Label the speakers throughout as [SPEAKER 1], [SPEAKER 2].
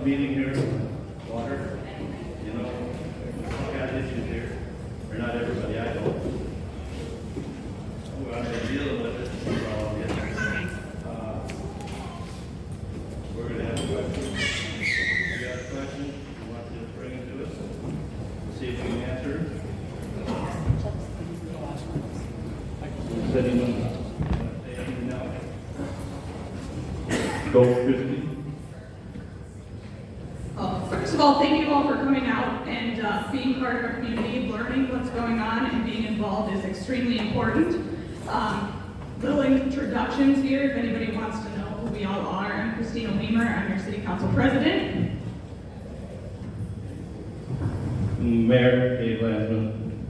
[SPEAKER 1] meeting here, water, you know, all got issues here, or not everybody, I don't. We're out there dealing with it, we're all in. We're gonna have a question. You got a question, you want to bring it to us? We'll see if we can answer it. Does anyone want to say anything now? Go, Christie.
[SPEAKER 2] First of all, thank you all for coming out and being part of our community. Learning what's going on and being involved is extremely important. Little introductions here, if anybody wants to know who we all are. I'm Christina Weimer, I'm your City Council President.
[SPEAKER 1] Mayor Dave Lansman.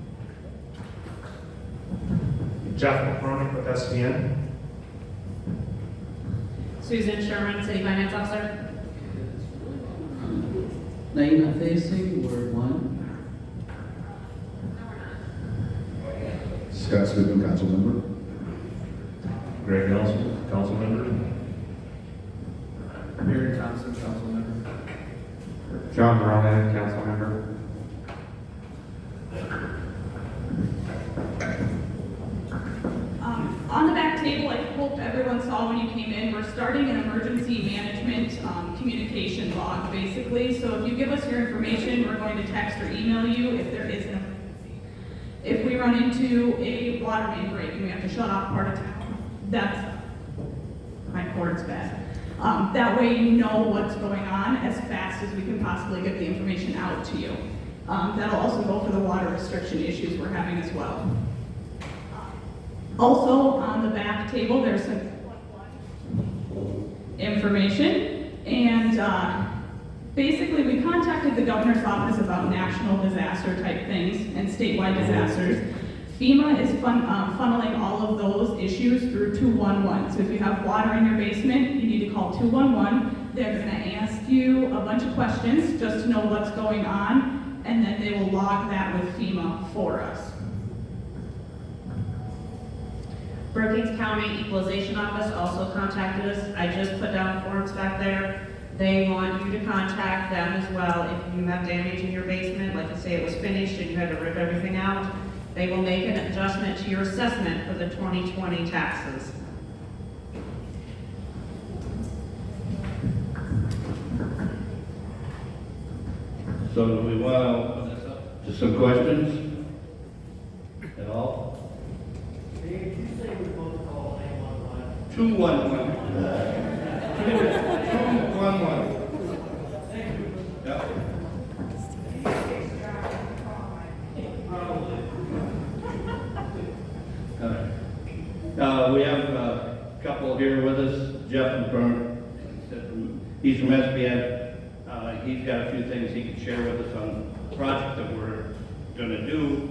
[SPEAKER 3] Jeff McCormick with SVN.
[SPEAKER 4] Susan Sherman, City Finance Officer.
[SPEAKER 5] Naima Facing, Ward 1.
[SPEAKER 6] Scott Goodman, council member.
[SPEAKER 3] Greg Nelson, council member.
[SPEAKER 5] Mary Thompson, council member.
[SPEAKER 3] John Rowan, council member.
[SPEAKER 2] On the back table, I hope everyone saw when you came in, we're starting an emergency management communication log, basically. So if you give us your information, we're going to text or email you if there is an emergency. If we run into a water main break and we have to shut off part of town, that's, my cord's bad. That way you know what's going on as fast as we can possibly get the information out to you. That'll also go for the water restriction issues we're having as well. Also, on the back table, there's some information, and basically we contacted the governor's office about national disaster type things and statewide disasters. FEMA is funneling all of those issues through 211. So if you have water in your basement, you need to call 211. They're going to ask you a bunch of questions just to know what's going on, and then they will log that with FEMA for us.
[SPEAKER 4] Brookings County Equalization Office also contacted us. I just put down forms back there. They want you to contact them as well if you have damage in your basement, like you say it was finished and you had to rip everything out. They will make an adjustment to your assessment for the 2020 taxes.
[SPEAKER 1] So do we want to open this up to some questions at all?
[SPEAKER 7] Dave, you say we're supposed to call 911?
[SPEAKER 1] 211. 211.
[SPEAKER 7] Thank you.
[SPEAKER 1] Yeah.
[SPEAKER 7] Probably.
[SPEAKER 1] All right. We have a couple here with us. Jeff McCormick, he's from SBN. He's got a few things he can share with us on the project that we're going to do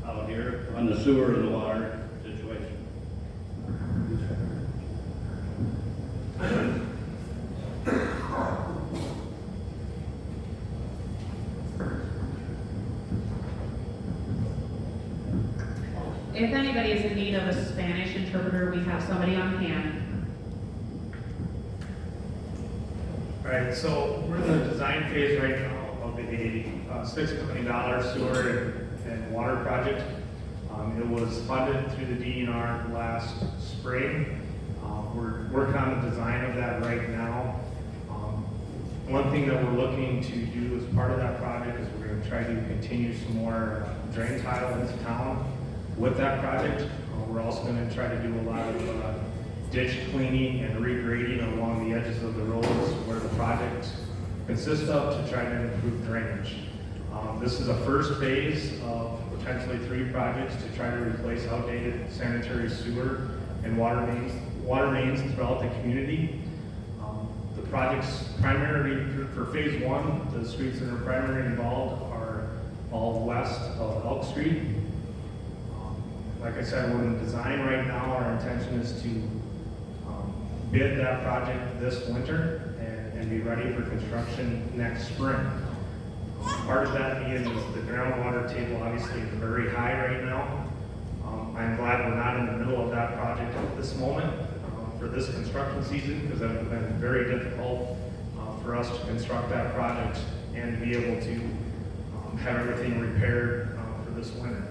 [SPEAKER 1] out here on the sewer and the water situation.
[SPEAKER 4] If anybody is in need of a Spanish interpreter, we have somebody on hand.
[SPEAKER 3] All right, so we're in the design phase right now of a $6 million sewer and water project. It was funded through the DNR last spring. We're working on the design of that right now. One thing that we're looking to do as part of that project is we're going to try to continue some more drain tile into town with that project. We're also going to try to do a lot of ditch cleaning and regrading along the edges of the roads where the project consists of to try to improve drainage. This is a first phase of potentially 3 projects to try to replace outdated sanitary sewer and water mains throughout the community. The project's primarily, for phase 1, the streets that are primarily involved are all west of Elk Street. Like I said, we're in design right now. Our intention is to bid that project this winter and be ready for construction next spring. Part of that being is the groundwater table obviously is very high right now. I'm glad we're not in the middle of that project at this moment for this construction season, because that would have been very difficult for for us to construct that project and to be able to have everything repaired for this winter.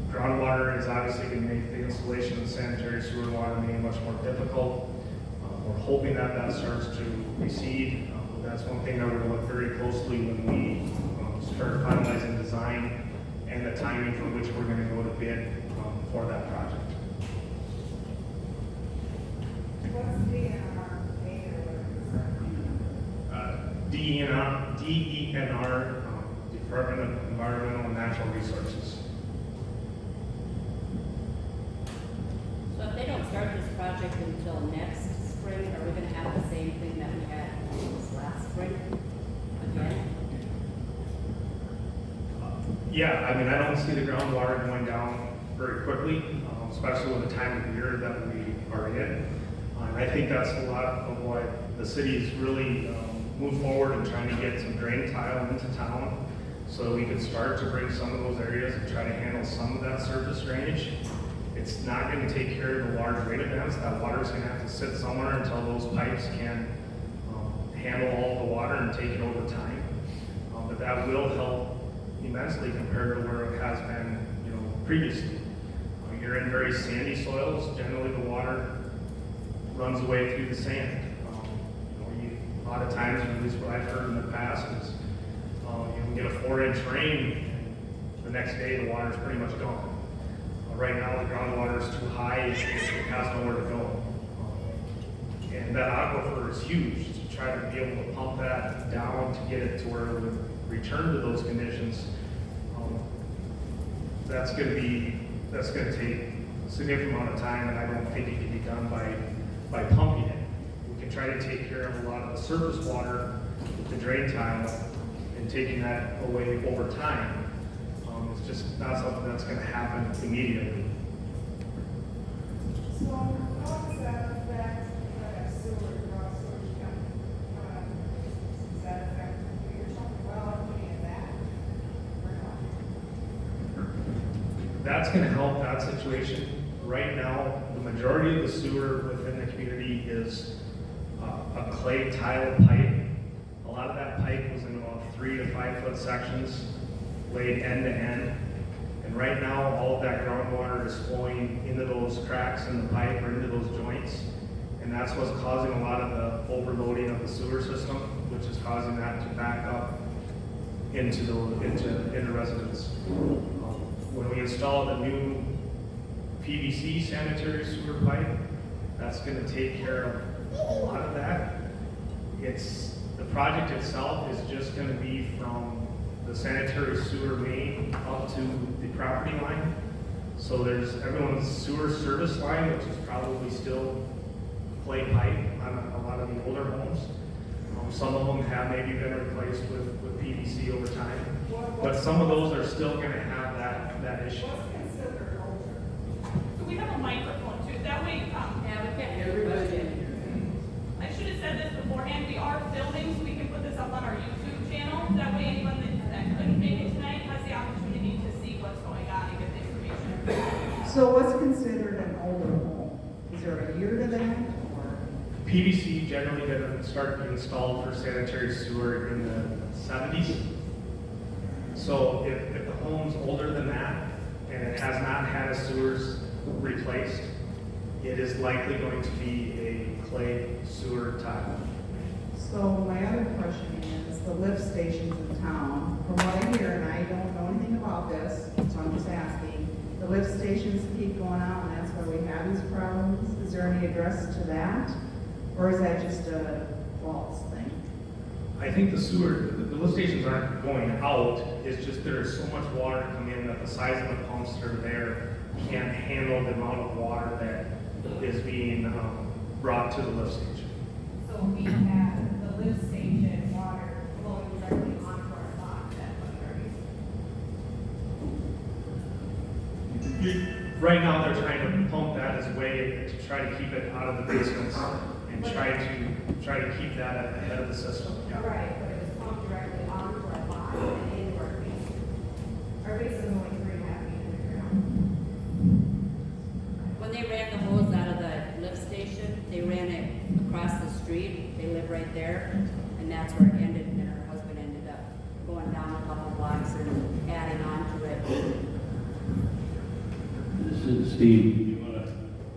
[SPEAKER 3] Groundwater is obviously going to make the installation of the sanitary sewer and water main much more difficult. We're hoping that that starts to recede. That's one thing that we're going to look very closely when we start finalizing design and the timing for which we're going to go to bid for that project.
[SPEAKER 6] What's DNR data?
[SPEAKER 3] DENR, Department of Environmental and Natural Resources.
[SPEAKER 8] So if they don't start this project until next spring, are we gonna have the same thing that we had this last spring again?
[SPEAKER 3] Yeah, I mean, I don't see the groundwater going down very quickly, especially with the time of year that we are in. And I think that's a lot of what the city's really moved forward in trying to get some drain tile into town so that we could start to bring some of those areas and try to handle some of that surface drainage. It's not going to take care of the large rain events. That water's going to have to sit somewhere until those pipes can handle all the water and take it over time. But that will help immensely compared to where it has been, previously. You're in very sandy soils. Generally, the water runs away through the sand. A lot of times, at least what I've heard in the past, is you can get a 4-inch rain, and the next day the water's pretty much gone. Right now, the groundwater is too high; it has nowhere to go. And that aquifer is huge. To try to be able to pump that down to get it to where it would return to those conditions, that's going to take a significant amount of time, and I don't think it can be done by pumping it. We can try to take care of a lot of the surface water with the drain tile and taking that away over time. It's just not something that's going to happen immediately.
[SPEAKER 6] So how does that affect sewer, raw sewage coming? Does that affect, you're talking about putting in that? Or not?
[SPEAKER 3] That's going to help that situation. Right now, the majority of the sewer within the community is a clay tile pipe. A lot of that pipe was in about 3 to 5 foot sections laid end to end. And right now, all of that groundwater is flowing into those cracks in the pipe or into those joints. And that's what's causing a lot of the overloading of the sewer system, which is causing that to back up into residents. When we install the new PVC sanitary sewer pipe, that's going to take care of a lot of that. The project itself is just going to be from the sanitary sewer main up to the property line. So there's everyone's sewer service line, which is probably still clay pipe on a lot of the older homes. Some of them have maybe been replaced with PVC over time, but some of those are still going to have that issue.
[SPEAKER 6] What's considered older?
[SPEAKER 2] So we have a microphone too, that way,
[SPEAKER 8] Yeah, we can't hear everybody.
[SPEAKER 2] I should have said this beforehand, we are filming, so we can put this up on our YouTube channel. That way anyone that couldn't make it tonight has the opportunity to see what's going on and get the information.
[SPEAKER 6] So what's considered an older home? Is there a year to that, or?
[SPEAKER 3] PVC generally didn't start to be installed for sanitary sewer in the 70s. So if the home's older than that and it has not had a sewers replaced, it is likely going to be a clay sewer tile.
[SPEAKER 6] So my other question is, the lift stations in town, from what I hear, and I don't know anything about this, so I'm just asking, the lift stations keep going out and that's why we have these problems? Is there any address to that? Or is that just a false thing?
[SPEAKER 3] I think the lift stations aren't going out, it's just there's so much water coming in that the size of the pumps that are there can't handle the amount of water that is being brought to the lift station.
[SPEAKER 9] So we have the lift station water flowing directly onto our lot, that's what
[SPEAKER 3] Right now, they're trying to pump that as a way to try to keep it out of the basements and try to keep that ahead of the system. Yeah.
[SPEAKER 9] Right, but it was pumped directly onto our lot and into our basement. Our basement is only 3.5 feet underground.
[SPEAKER 8] When they ran the hose out of the lift station, they ran it across the street, they live right there, and that's where it ended, and then her husband ended up going down a couple blocks and adding on to it.
[SPEAKER 1] This is Steve, you wanna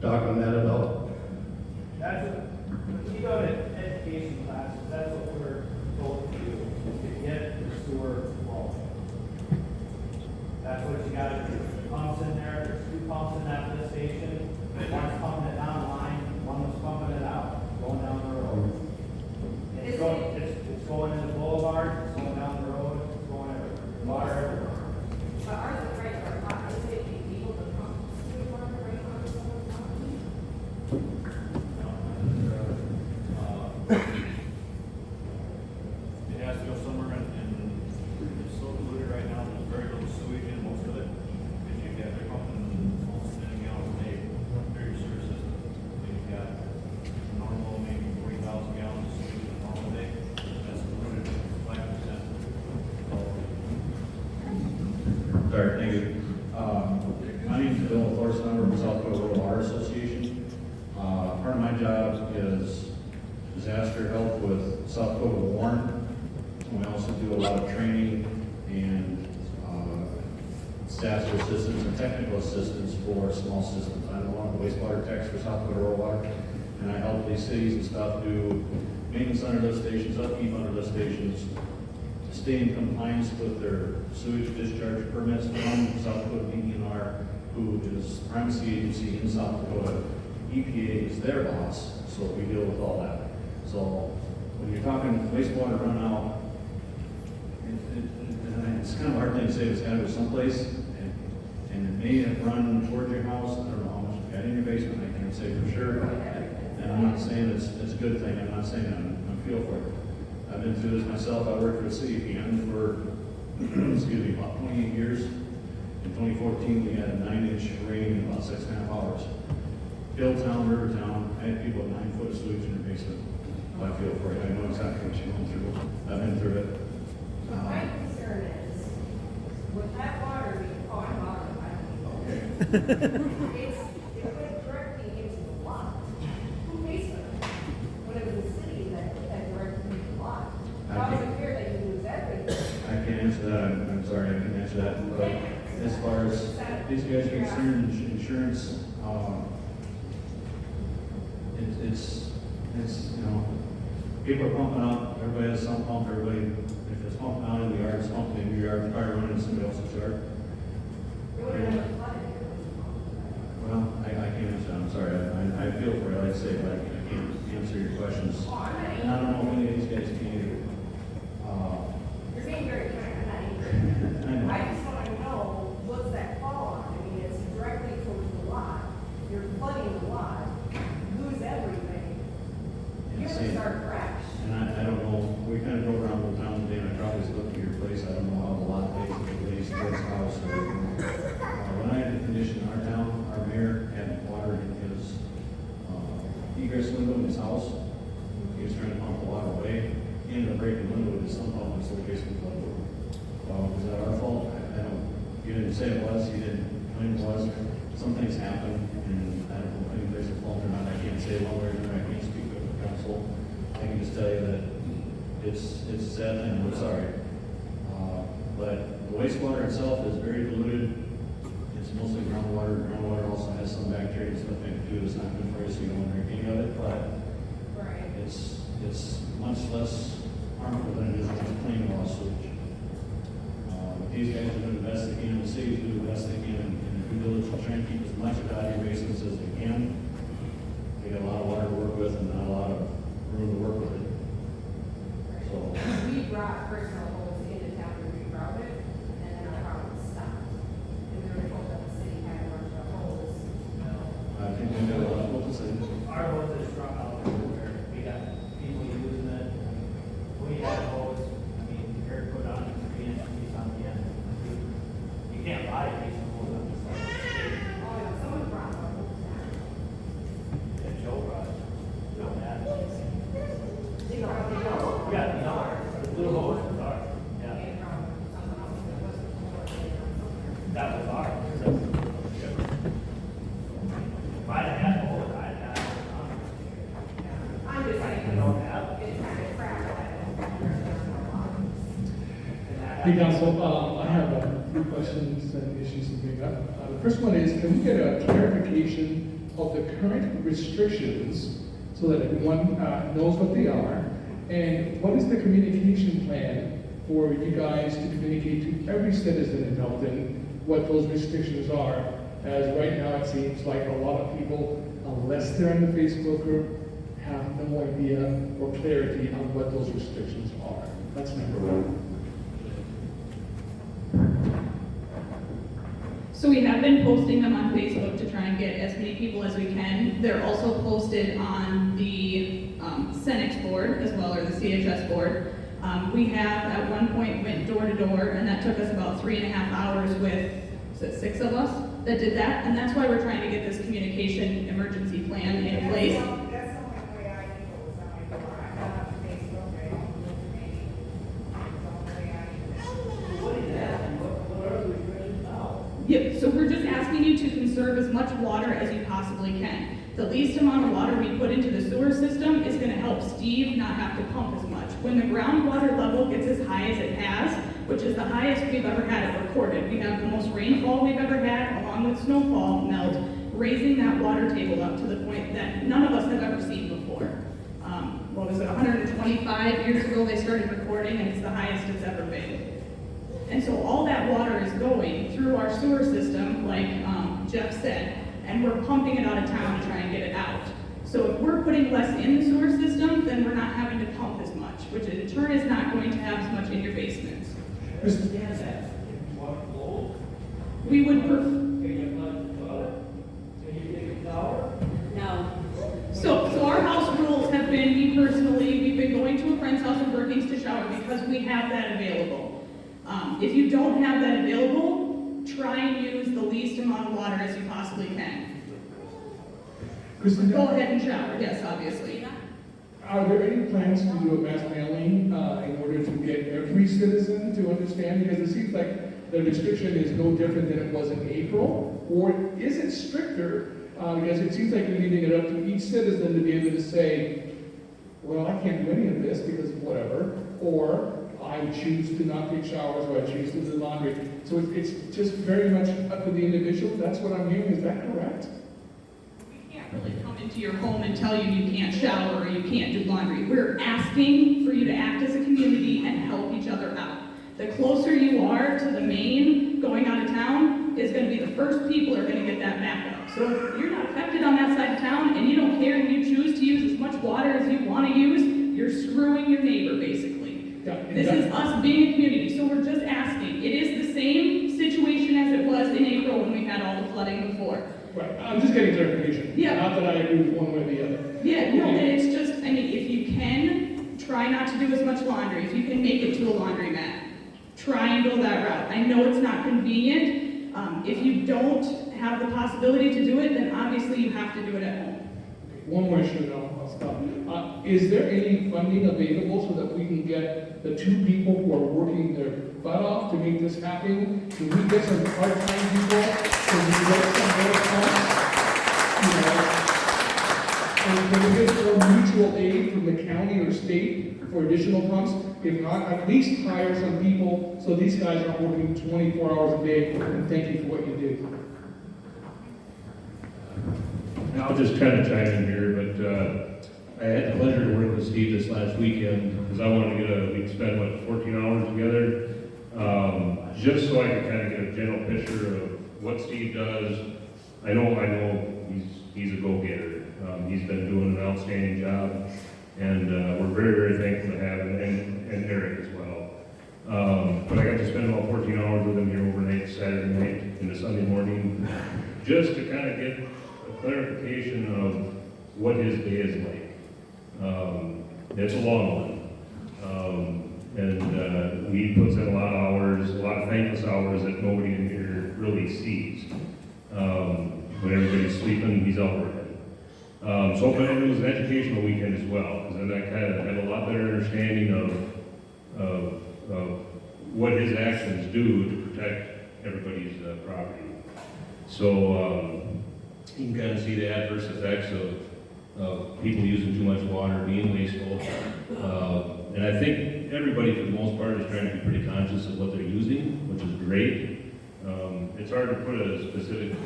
[SPEAKER 1] talk on that at all?
[SPEAKER 7] That's, when you go to education classes, that's what we're told to do, is to get the sewer flowing. That's what you gotta do. Pumps in there, there's 2 pumps in that lift station. One's pumping it down the line, one was pumping it out, going down the road. It's going in the boulevard, it's going down the road, it's going everywhere, water everywhere.
[SPEAKER 9] But ours is right where it's not, is it illegal to pump sewer water right onto someone's property?
[SPEAKER 10] It has to go somewhere and it's so polluted right now, there's very little sewage in most of it. Because you've got, they're pumping almost 10 gallons a day through your sewer system. And you've got normal, maybe 40,000 gallons of sewage in a normal day. That's polluted 5%.
[SPEAKER 11] Sorry, thank you. My name is Bill Thorson, I'm from South Dakota Rural Water Association. Part of my job is disaster help with South Dakota Warren. We also do a lot of training and staff assistance and technical assistance for small systems. I'm one of the wastewater techs for South Dakota Rural Water, and I help these cities and stuff do maintenance on their lift stations, upkeep on their lift stations, stay in compliance with their sewage discharge permits from South Dakota DENR, who is primacy agency in South Dakota. EPA is their boss, so we deal with all that. So when you're talking wastewater runout, it's kind of a hard thing to say, it's gotta go someplace, and it may have run towards your house, I don't know how much you got in your basement, I can't say for sure. And I'm not saying it's a good thing, I'm not saying I feel for it. I've been through this myself. I worked for the city of Canton for, excuse me, about 28 years. In 2014, we had a 9-inch rain in about 6.5 hours. Hilltown, Rivertown, I had people with 9 foot of sewage in their basement. I feel for you. I know exactly what you're going through. I've been through it.
[SPEAKER 9] My concern is, with that water being caught in water, it went directly into the lot. Who pays for it? When it was the city that put that directly into the lot. How is it fair that you lose everything?
[SPEAKER 11] I can't answer that. I'm sorry, I can't answer that. But as far as these guys are concerned, insurance, it's, you know, people are pumping out, everybody has some pump, everybody, if it's pumping out in the yard, it's pumping in your yard, it's probably running in somebody else's yard.
[SPEAKER 9] It would have never flooded if it was a pump.
[SPEAKER 11] Well, I can't answer that, I'm sorry, I feel for it, like I say, but I can't answer your questions. And I don't know if any of these guys can either.
[SPEAKER 9] You're being very kind, I'm not angry.
[SPEAKER 11] I know.
[SPEAKER 9] I just want to know, what's that fall on? I mean, it's directly towards the lot. You're flooding the lot, you lose everything. You're gonna start fresh.
[SPEAKER 11] And I don't know, we kind of drove around the town today, and I probably looked at your place, I don't know how the lot lays towards the house or everything. When I had a condition in our town, our mayor had water in his egress window in his house. He was trying to pump the water away, he ended up breaking the window with his sump pump, so basically flooded over. Was that our fault? I don't, you didn't say it was, you didn't claim it was. Some things happen, and I don't know if anybody's at fault or not, I can't say one way or another, I can't speak for the council. I can just tell you that it's a sad thing, we're sorry. But the wastewater itself is very diluted. It's mostly groundwater. Groundwater also has some bacteria and stuff in it too. It's not good for you, so you don't drink any of it, but
[SPEAKER 9] Right.
[SPEAKER 11] it's much less harmful than it is just plain raw sewage. But these guys are doing the best they can, the city's doing the best they can, and the due diligence will try and keep as much of it out of your basins as they can. They got a lot of water to work with and not a lot of room to work with it. So,
[SPEAKER 9] We brought personal holes into town to reroute it, and then our problem stopped. And we were told that the city had a bunch of holes.
[SPEAKER 11] I think we've got a lot of what to say.
[SPEAKER 7] Our roads are strung out everywhere, we got people using it, we have hose, I mean, Eric put on a 3-inch piece on the end. You can't buy a piece of hose on this side.
[SPEAKER 9] Oh, yeah, someone brought one holes down.
[SPEAKER 7] And Joe brought it, Joe had it.
[SPEAKER 9] They brought the holes.
[SPEAKER 7] Yeah, no, the blue hose was ours.
[SPEAKER 12] Hey, Council, I have a few questions and issues to bring up. The first one is, can we get a clarification of the current restrictions so that everyone knows what they are? And what is the communication plan for you guys to communicate to every citizen in Belton what those restrictions are? As right now, it seems like a lot of people, unless they're in the Facebook group, have no idea or clarity on what those restrictions are. That's number one.
[SPEAKER 2] So we have been posting them on Facebook to try and get as many people as we can. They're also posted on the Senex board as well, or the CHS board. We have at one point went door to door, and that took us about 3.5 hours with, was it 6 of us that did that? And that's why we're trying to get this communication emergency plan in place.
[SPEAKER 6] That's the only way I know is on my door. I'm not on Facebook, I don't do information. That's the only way I know.
[SPEAKER 7] What is that, and what are the restrictions now?
[SPEAKER 2] Yep, so we're just asking you to conserve as much water as you possibly can. The least amount of water we put into the sewer system is gonna help Steve not have to pump as much. When the groundwater level gets as high as it has, which is the highest we've ever had it recorded, we have the most rainfall we've ever had, along with snowfall melt, raising that water table up to the point that none of us have ever seen before. What was it, 125 years ago they started recording, and it's the highest it's ever been. And so all that water is going through our sewer system, like Jeff said, and we're pumping it out of town to try and get it out. So if we're putting less in the sewer system, then we're not having to pump as much, which in turn is not going to have as much in your basements.
[SPEAKER 7] Understand that, if you want to close,
[SPEAKER 2] We would
[SPEAKER 7] can you flush the toilet? Can you take a shower?
[SPEAKER 8] No.
[SPEAKER 2] So our house rules have been, me personally, we've been going to a friend's house in Brookings to shower because we have that available. If you don't have that available, try and use the least amount of water as you possibly can.
[SPEAKER 12] Kristen,
[SPEAKER 2] Go ahead and shower, yes, obviously.
[SPEAKER 12] are there any plans to do a mass mailing in order to get every citizen to understand? Because it seems like the restriction is no different than it was in April, or is it stricter? Because it seems like you're leaving it up to each citizen to be able to say, well, I can't do any of this because of whatever, or I choose to not take showers, or I choose to do laundry. So it's just very much up to the individual. That's what I'm hearing. Is that correct?
[SPEAKER 2] We can't really come into your home and tell you you can't shower or you can't do laundry. We're asking for you to act as a community and help each other out. The closer you are to the main going out of town is going to be the first people are going to get that back up. So if you're not affected on that side of town and you don't care and you choose to use as much water as you want to use, you're screwing your neighbor basically.
[SPEAKER 12] Yeah, and
[SPEAKER 2] This is us being a community, so we're just asking. It is the same situation as it was in April when we had all the flooding before.
[SPEAKER 12] Right. I'm just getting clarification.
[SPEAKER 2] Yeah.
[SPEAKER 12] Not that I agree with one way or the other.
[SPEAKER 2] Yeah, no, and it's just, I mean, if you can, try not to do as much laundry. If you can make it to a laundromat, try and go that route. I know it's not convenient. If you don't have the possibility to do it, then obviously you have to do it at home.
[SPEAKER 12] One more issue, and I'll stop. Is there any funding available so that we can get the 2 people who are working their butt off to make this happen? Can we get some part-time people? Can we get some more funds? You know? And can we get some mutual aid from the county or state for additional pumps? If not, at least hire some people so these guys aren't working 24 hours a day, and thank you for what you do.
[SPEAKER 13] I'll just kind of chime in here, but I had the pleasure to work with Steve this last weekend because I wanted to get we spent, 14 hours together, just so I could kind of get a general picture of what Steve does. I know he's a go-getter. He's been doing an outstanding job, and we're very, very thankful to have him, and Eric as well. But I got to spend about 14 hours with him here overnight, Saturday night into Sunday morning, just to kind of get a clarification of what his day is like. It's a long one. And he puts in a lot of hours, a lot of thankless hours that nobody in here really sees. When everybody's sleeping, he's out working. So but it was an educational weekend as well, because then I kind of had a lot better understanding of what his actions do to protect everybody's property. So you can kind of see the adverse effects of people using too much water, being wasteful. And I think everybody for the most part is trying to be pretty conscious of what they're using, which is great. It's hard to put a specific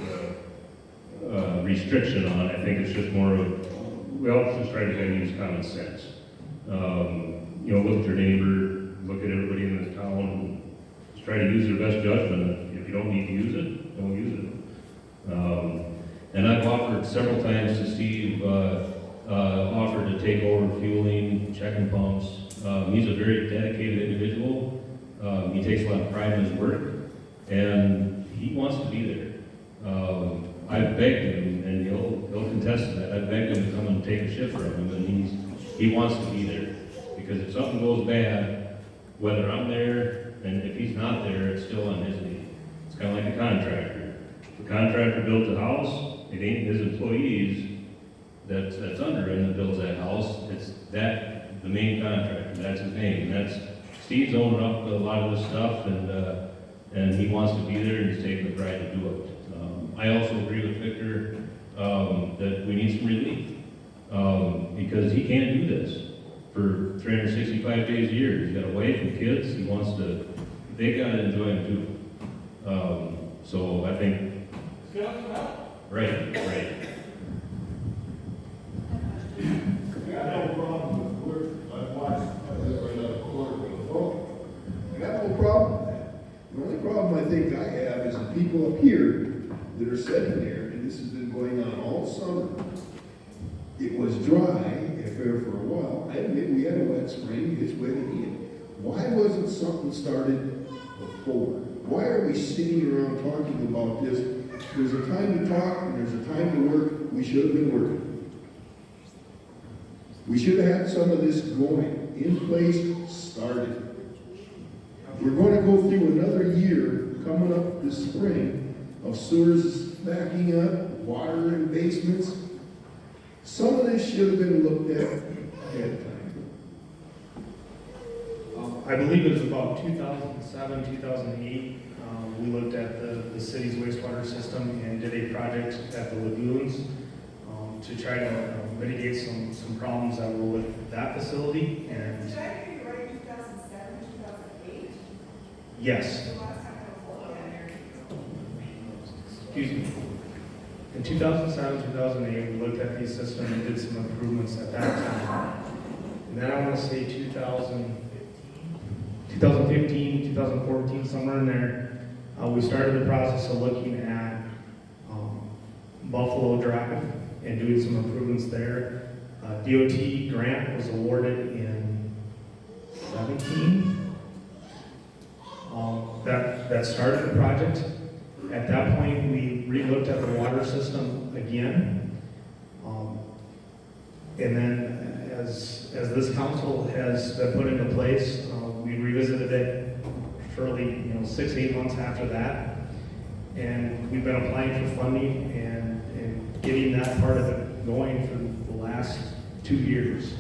[SPEAKER 13] restriction on. I think it's just more of, we all just try to kind of use common sense. You know, look at your neighbor, look at everybody in the town, just try to use their best judgment. If you don't need to use it, don't use it. And I've offered several times to Steve, offered to take over fueling, checking pumps. He's a very dedicated individual. He takes a lot of pride in his work, and he wants to be there. I've begged him, and he'll contest that. I've begged him to come and take a shift from him, and he wants to be there. Because if something goes bad, whether I'm there, and if he's not there, it's still on his knee. It's kind of like a contractor. If the contractor builds a house, it ain't his employees that's under him that builds that house. It's the main contractor. That's his name. And Steve's owning up a lot of this stuff, and he wants to be there, and he's taking the pride to do it. I also agree with Victor that we need some relief because he can't do this for 365 days a year. He's got a wife and kids. They got to enjoy him too. So I think, right.
[SPEAKER 14] I got no problem with work. I've watched, I live right out of corner with a phone. I got no problem with that. The only problem I think I have is the people up here that are sitting there, and this has been going on all summer. It was dry for a while. I admit we had a wet spring, it's wet again. Why wasn't something started before? Why are we sitting around talking about this? There's a time to talk and there's a time to work. We should have been working. We should have had some of this going, in place, started. We're going to go through another year coming up this spring of sewers backing up, water in basements. Some of this should have been looked at ahead of time.
[SPEAKER 3] I believe it was about 2007, 2008. We looked at the city's wastewater system and did a project at the lagoons to try to mitigate some problems that were with that facility. And
[SPEAKER 9] Did I hear you right, 2007, 2008?
[SPEAKER 3] yes,
[SPEAKER 9] The last time I was looking at it.
[SPEAKER 3] excuse me. In 2007, 2008, we looked at the system and did some improvements at that time. And then I want to say 2015, 2014, somewhere in there, we started the process of looking at Buffalo Drive and doing some improvements there. DOT grant was awarded in 17. That started the project. At that point, we re-looked at the water system again. And then as this council has been put into place, we revisited it shortly, 6-8 months after that. And we've been applying for funding and getting that part of it going for the last 2 years.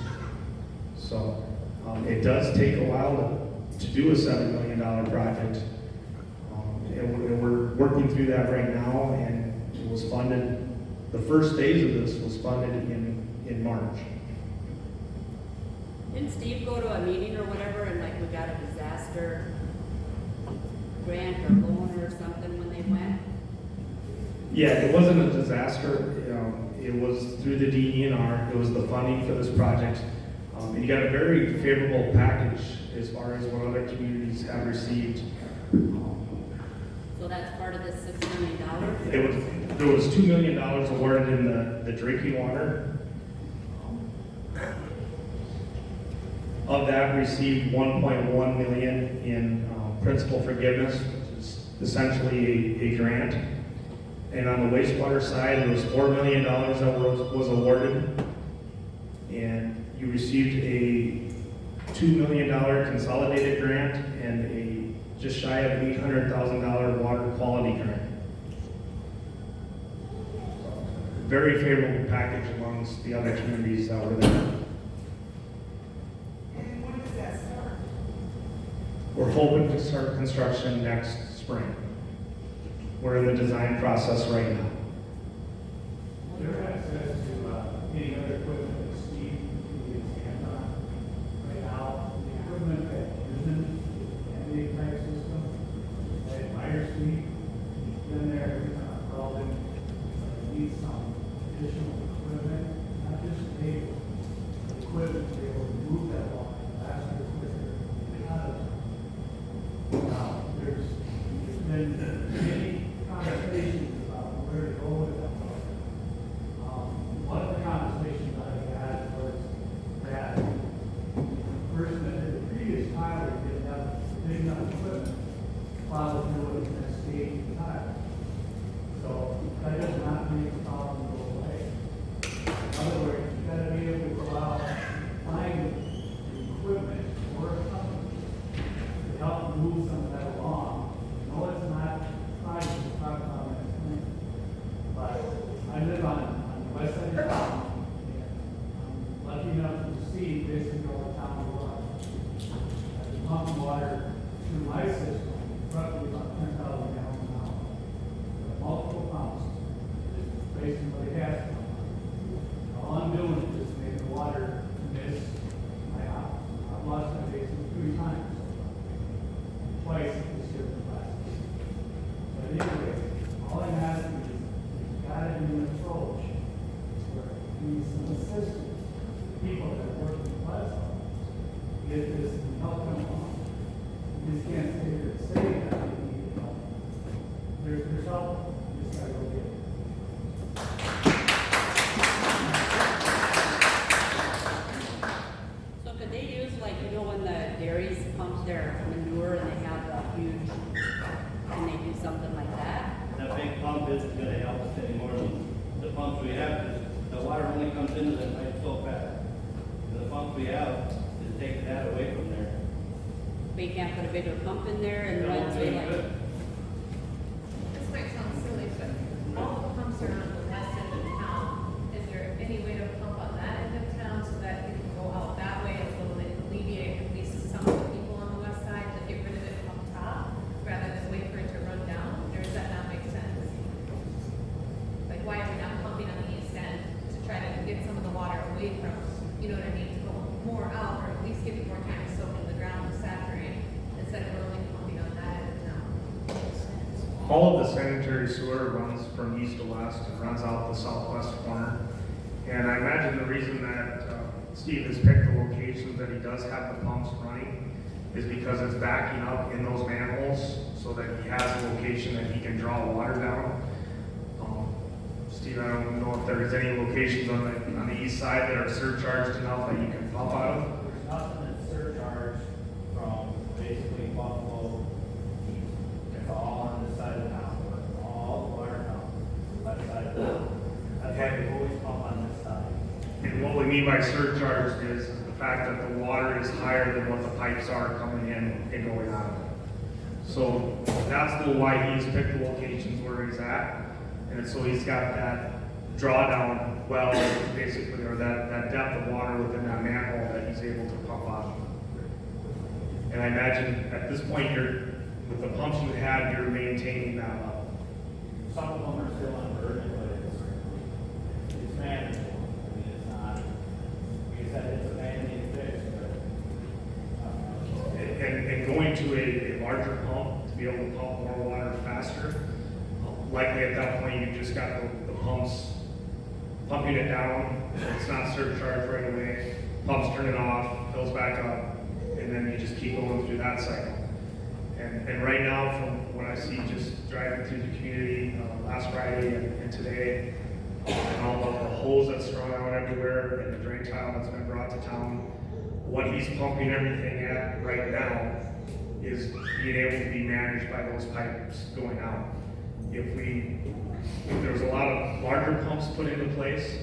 [SPEAKER 3] So it does take a while to do a $7 million project. And we're working through that right now, and it was funded, the first phase of this was funded in March.
[SPEAKER 8] Didn't Steve go to a meeting or whatever and like we got a disaster grant or loan or something when they went?
[SPEAKER 3] Yeah, it wasn't a disaster. It was through the DENR. It was the funding for this project. And you got a very favorable package as far as what other communities have received.
[SPEAKER 8] So that's part of this $6 million?
[SPEAKER 3] There was $2 million awarded in the drinking water. Of that, received 1.1 million in principal forgiveness, which is essentially a grant. And on the wastewater side, there was $4 million that was awarded. And you received a $2 million consolidated grant and a just shy of $800,000 water quality grant. Very favorable package amongst the other communities that were there.
[SPEAKER 9] And when does that start?
[SPEAKER 3] We're hoping to start construction next spring. We're in the design process right now.
[SPEAKER 7] There access to any other equipment that Steve needs hands on right now? The equipment that Street, then there, Weldon, needs some additional equipment, not just labor, but equipment to be able to move that line faster, quicker, out of it. Now, there's been many conversations about where to go with that line. One of the conversations I had was that the person that did the previous tile didn't have big enough equipment to follow through with the stage and tile. So that does not make the problem go away. In other words, you gotta be able to go out, find the equipment or a company to help move some of that along. No, it's not fine to talk about that thing. But I live on the west side of town, and I'm lucky enough to see basically all the town water. I can pump water through my system, roughly about 10,000 gallons an hour. With multiple pumps, just basically what it has. All I'm doing is just making the water miss my house. I've lost my basement 3 times. Twice this year in last year. But anyway, all I'm asking is, you've got to do an approach where you need some assistance, people that work in the plaza, get this and help them along. You just can't sit here and say that you need help. There's help, you just gotta go get it.
[SPEAKER 8] So could they use, like, when the dairies pump their manure and they have a huge, can they do something like that?
[SPEAKER 1] That big pump isn't gonna help us anymore. The pumps we have, the water only comes into the pipe so fast. The pump we have is taking that away from there.
[SPEAKER 8] But you can't put a bigger pump in there and
[SPEAKER 1] It
[SPEAKER 8] run
[SPEAKER 1] won't
[SPEAKER 8] to
[SPEAKER 1] do any
[SPEAKER 8] like.
[SPEAKER 1] good.
[SPEAKER 15] This might sound silly, but all the pumps are on the west end of town. Is there any way to pump on that end of town so that it can go out that way and will alleviate at least some of the people on the west side to get rid of it up top rather than wait for it to run down? Or does that not make sense? Like, why are we not pumping on the east end to try to get some of the water away from, you know what I mean, to go more out or at least give it more time to soak in the ground to saturate instead of only pumping on that end of town?
[SPEAKER 3] All of the sanitary sewer runs from east to west and runs out the southwest corner. And I imagine the reason that Steve has picked the locations that he does have the pumps running is because it's backing up in those manholes so that he has a location that he can draw water down. Steve, I don't know if there's any locations on the east side that are surcharged enough that you can pump out of.
[SPEAKER 7] There's nothing that's surcharged from basically Buffalo east. It's all on this side of town, all the water comes left side of town. That's why we always pump on this side.
[SPEAKER 3] And what we mean by surcharged is the fact that the water is higher than what the pipes are coming in and going out. So that's why he's picked the locations where he's at. And so he's got that drawdown well, basically, or that depth of water within that manhole that he's able to pump out. And I imagine at this point, with the pumps you have, you're maintaining that level.
[SPEAKER 7] Some of them are still on burden, but it's manageable. I mean, it's not, like I said, it's a man-made fix, but.
[SPEAKER 3] And going to a larger pump to be able to pump more water faster, likely at that point you just got the pumps pumping it down. It's not surcharged right away. Pumps turn it off, fills back up, and then you just keep going through that cycle. And right now, from what I see, just driving through the community last Friday and today, and all of the hose that's thrown out everywhere and the drain tile that's been brought to town, what he's pumping everything at right now is being able to be managed by those pipes going out. If there's a lot of larger pumps put into place,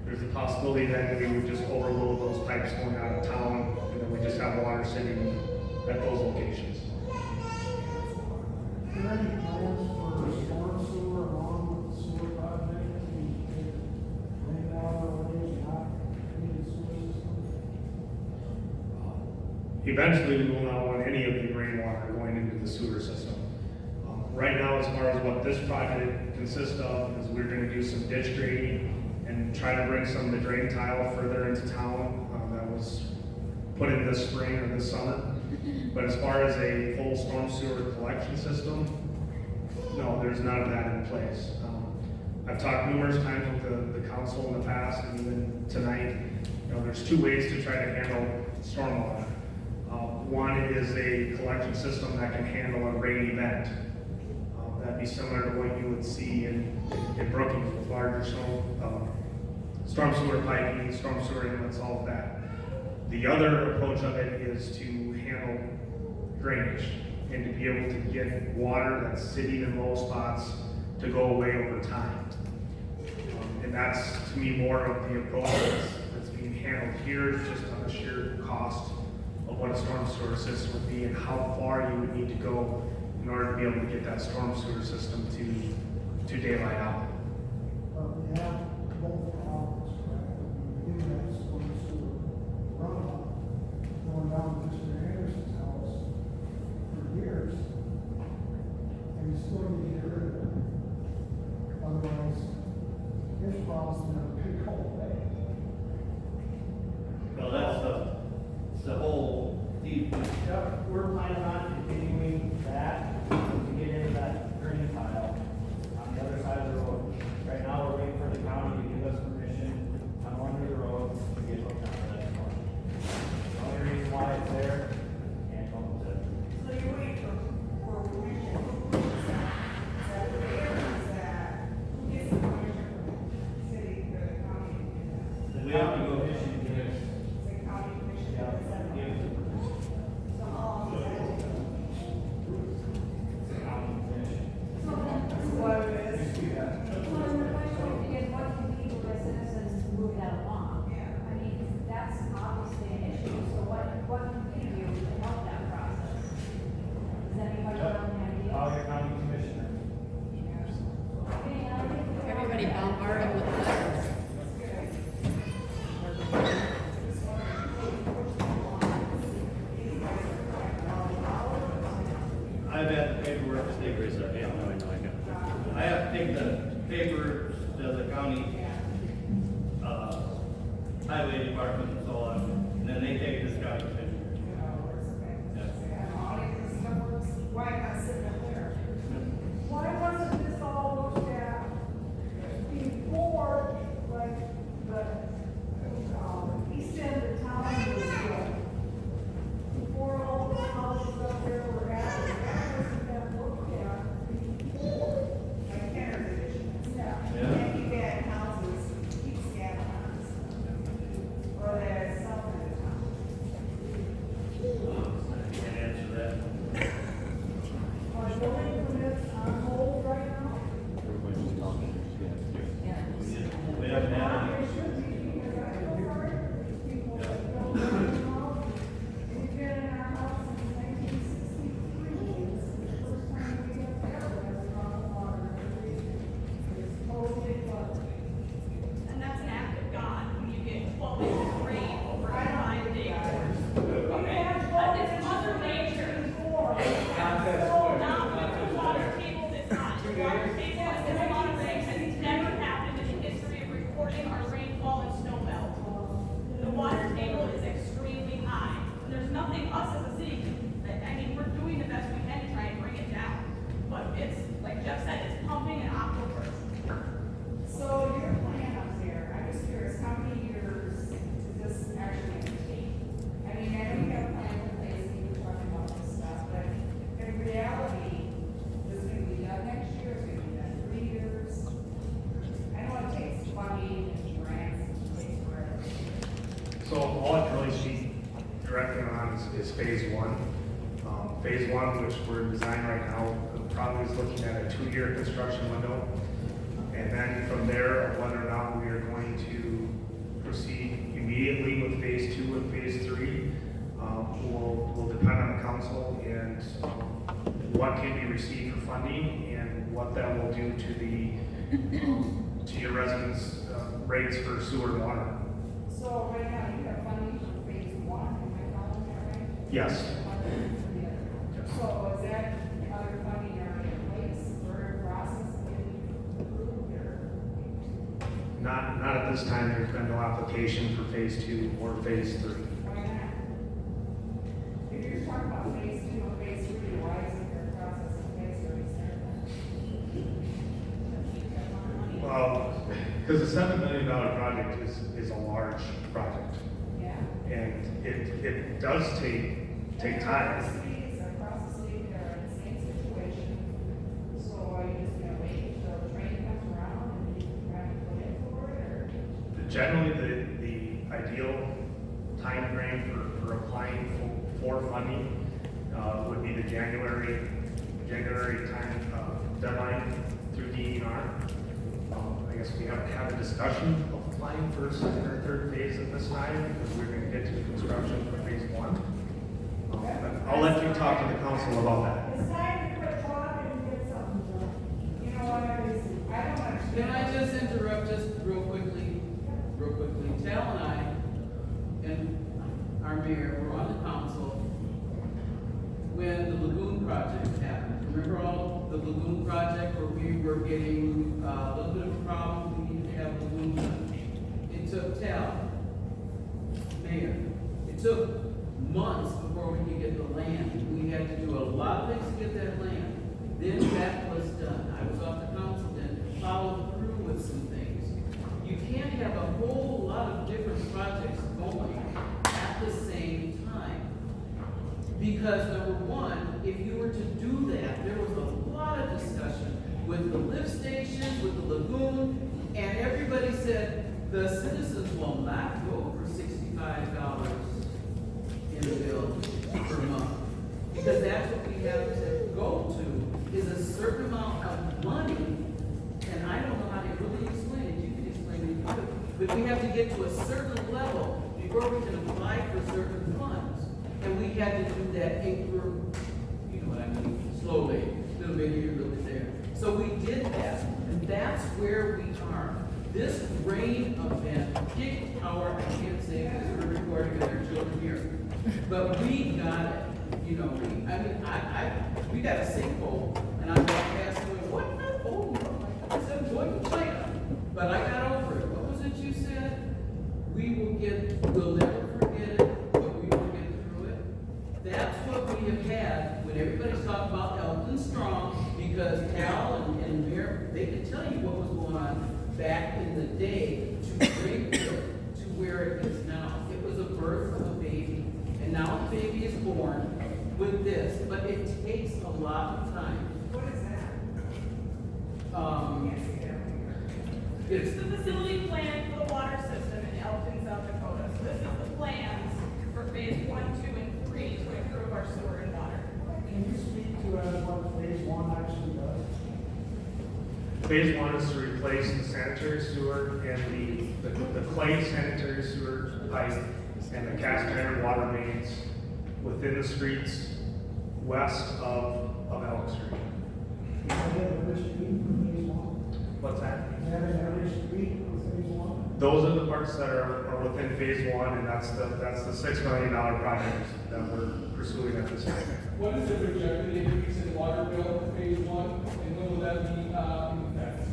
[SPEAKER 3] there's a possibility that we would just overload those pipes going out of town, and then we just have water sitting at those locations.
[SPEAKER 7] Are there any plans for storm sewer along with the sewer project? Rainwater away, not in the sewer system?
[SPEAKER 3] Eventually, we will not want any of the rainwater going into the sewer system. Right now, as far as what this project consists of, is we're gonna do some ditch grading and try to bring some of the drain tile further into town that was put in this spring or this summer. But as far as a full storm sewer collection system, there's none of that in place. I've talked numerous times with the council in the past, and even tonight, there's two ways to try to handle stormwater. One is a collection system that can handle a rain event. That'd be similar to what you would see in Brookings with larger storm sewer piping, storm sewer inlets, all of that. The other approach of it is to handle drainage and to be able to get water that's sitting in low spots to go away over time. And that's, to me, more of the approach that's being handled here, just on the sheer cost of what a storm sewer system would be and how far you would need to go in order to be able to get that storm sewer system to daylight out.
[SPEAKER 16] We have both problems, right? We do have storm sewer runoff going down to Mr. Anderson's house for years. And you still need to get rid of it. Otherwise, his problem's gonna be a cold day.
[SPEAKER 1] Well, that's the whole deep.
[SPEAKER 7] Yep, we're planning on continuing that to get into that drain tile on the other side of the road. Right now, we're waiting for the county to give us permission on one of the road to get hooked onto that storm. The only reason why it's there, can't come with it.
[SPEAKER 6] So you're waiting for permission, who is that? Is that the mayor, or is that, who gets the permission from the city, or the county?
[SPEAKER 1] We have to go.
[SPEAKER 6] The county commission,
[SPEAKER 7] Yeah,
[SPEAKER 6] is that?
[SPEAKER 7] give us the permission.
[SPEAKER 6] So how long does that take?
[SPEAKER 7] It's the county commission.
[SPEAKER 6] What it is?
[SPEAKER 15] Well, and the question is, what can people as citizens to move that along?
[SPEAKER 6] Yeah.
[SPEAKER 15] I mean, that's obviously an issue, so what can we do to help that process? Does anybody have any idea?
[SPEAKER 7] Call your county commissioner.
[SPEAKER 8] Everybody bombard them with letters.
[SPEAKER 1] I've had the paperwork to take this up. I have to take the papers to the county, highway department and so on, and then they take it to the county commissioner.
[SPEAKER 6] Why not sitting up there?
[SPEAKER 9] Why wasn't this all looked at before, like, the east end of town was built? Before all the houses up there were added, that wasn't that looked at before.
[SPEAKER 6] Like Kenner's edition.
[SPEAKER 9] Yeah.
[SPEAKER 6] And you get houses, keep scanning on. Or there's something in town.
[SPEAKER 1] Can't answer that.
[SPEAKER 9] Are building permits on hold right now?
[SPEAKER 1] We haven't had any.
[SPEAKER 9] It should be, because I feel sorry for these people that don't know. We've been in our house since 1963. This is the first time we have ever had a drop of water. It's totally flooded.
[SPEAKER 2] And that's an act of God when you get 12 inches of rain over 5 days. Okay, but it's Mother Nature. So now the water table is high. The water table at this Monterey has never happened in the history of recording our rainfall and snow melt. The water table is extremely high. And there's nothing us as a city can, I mean, we're doing the best we can to try and bring it down. But it's, like Jeff said, it's pumping in October.
[SPEAKER 6] So your plan up there, I'm just curious, how many years is this actually going to take? I mean, I know you have a plan in place, and you were talking about this stuff, but in reality, is it going to be done next year, is it going to be done in 3 years? I know it takes money and grants, it takes forever.
[SPEAKER 3] So all I can really speak directly on is phase one. Phase one, which we're designing right now, probably is looking at a 2-year construction window. And then from there, whether or not we are going to proceed immediately with phase 2 and phase 3 will depend on the council and what can be received for funding and what that will do to to your residents' rates for sewer and water.
[SPEAKER 6] So right now, you have funding for phase 1, am I following that right?
[SPEAKER 3] Yes.
[SPEAKER 6] So is that other funding already in place, or in process of getting approved, or?
[SPEAKER 3] Not at this time. There's been no application for phase 2 or phase 3.
[SPEAKER 6] Why not? If you're talking about phase 2 and phase 3, why isn't there a process in place already started?
[SPEAKER 3] Because the $7 million project is a large project.
[SPEAKER 9] Yeah.
[SPEAKER 3] And it does take time.
[SPEAKER 9] Across the state, they're in the same situation. So are you just gonna wait until the train comes around and you can try to put in for it, or?
[SPEAKER 3] Generally, the ideal timeframe for applying for funding would be the January time deadline through DER. I guess we haven't had a discussion of applying for second or third phase at this time, because we're gonna get to the construction for phase one. But I'll let you talk to the council about that.
[SPEAKER 9] It's time to quit talking and get something done. You know what, I don't understand.
[SPEAKER 5] Can I just interrupt just real quickly? Real quickly. Tal and I and our mayor were on the council when the lagoon project happened. Remember all the lagoon project where we were getting a little bit of a problem, we needed to have a lagoon done? It took Tal, mayor, it took months before we could get the land. We had to do a lot of things to get that land. Then that was done. I was off the council then, followed through with some things. You can't have a whole lot of different projects going at the same time. Because number one, if you were to do that, there was a lot of discussion with the lift stations, with the lagoon, and everybody said the citizens will not go for $65 in a bill per month. Because that's what we have to go to, is a certain amount of money, and I don't know how to really explain it, you can explain it, but we have to get to a certain level before we can apply for certain funds. And we had to do that you know what I mean, slowly, a little bit here, a little bit there. So we did that, and that's where we are. This rain event kicked our, I can't say because we're recording with our children here, but we got it. You know, we got a sinkhole, and I walked past going, what the, oh, I said, I'm going to China, but I got over it. What was it you said? We'll never forget it, but we will get through it. That's what we have had when everybody's talking about Elton Strong, because Cal and Mayor, they can tell you what was going on back in the day to bring it to where it is now. It was a birth of a baby, and now the baby is born with this, but it takes a lot of time.
[SPEAKER 9] What is that?
[SPEAKER 2] It's the facility plan for the water system in Elkton, South Dakota. So this is the plans for phase 1, 2, and 3 to improve our sewer and water.
[SPEAKER 16] Can you speak to what phase one actually does?
[SPEAKER 3] Phase one is to replace the sanitary sewer and the clay sanitary sewer pipe and the cast iron water mains within the streets west of Elk Street.
[SPEAKER 16] Is that in every street in phase one?
[SPEAKER 3] What's that?
[SPEAKER 16] Is that in every street in phase one?
[SPEAKER 3] Those are the parts that are within phase one, and that's the $6 million project that we're pursuing at this time.
[SPEAKER 12] What is the projected increase in water bill for phase one, and when will that be, impacted?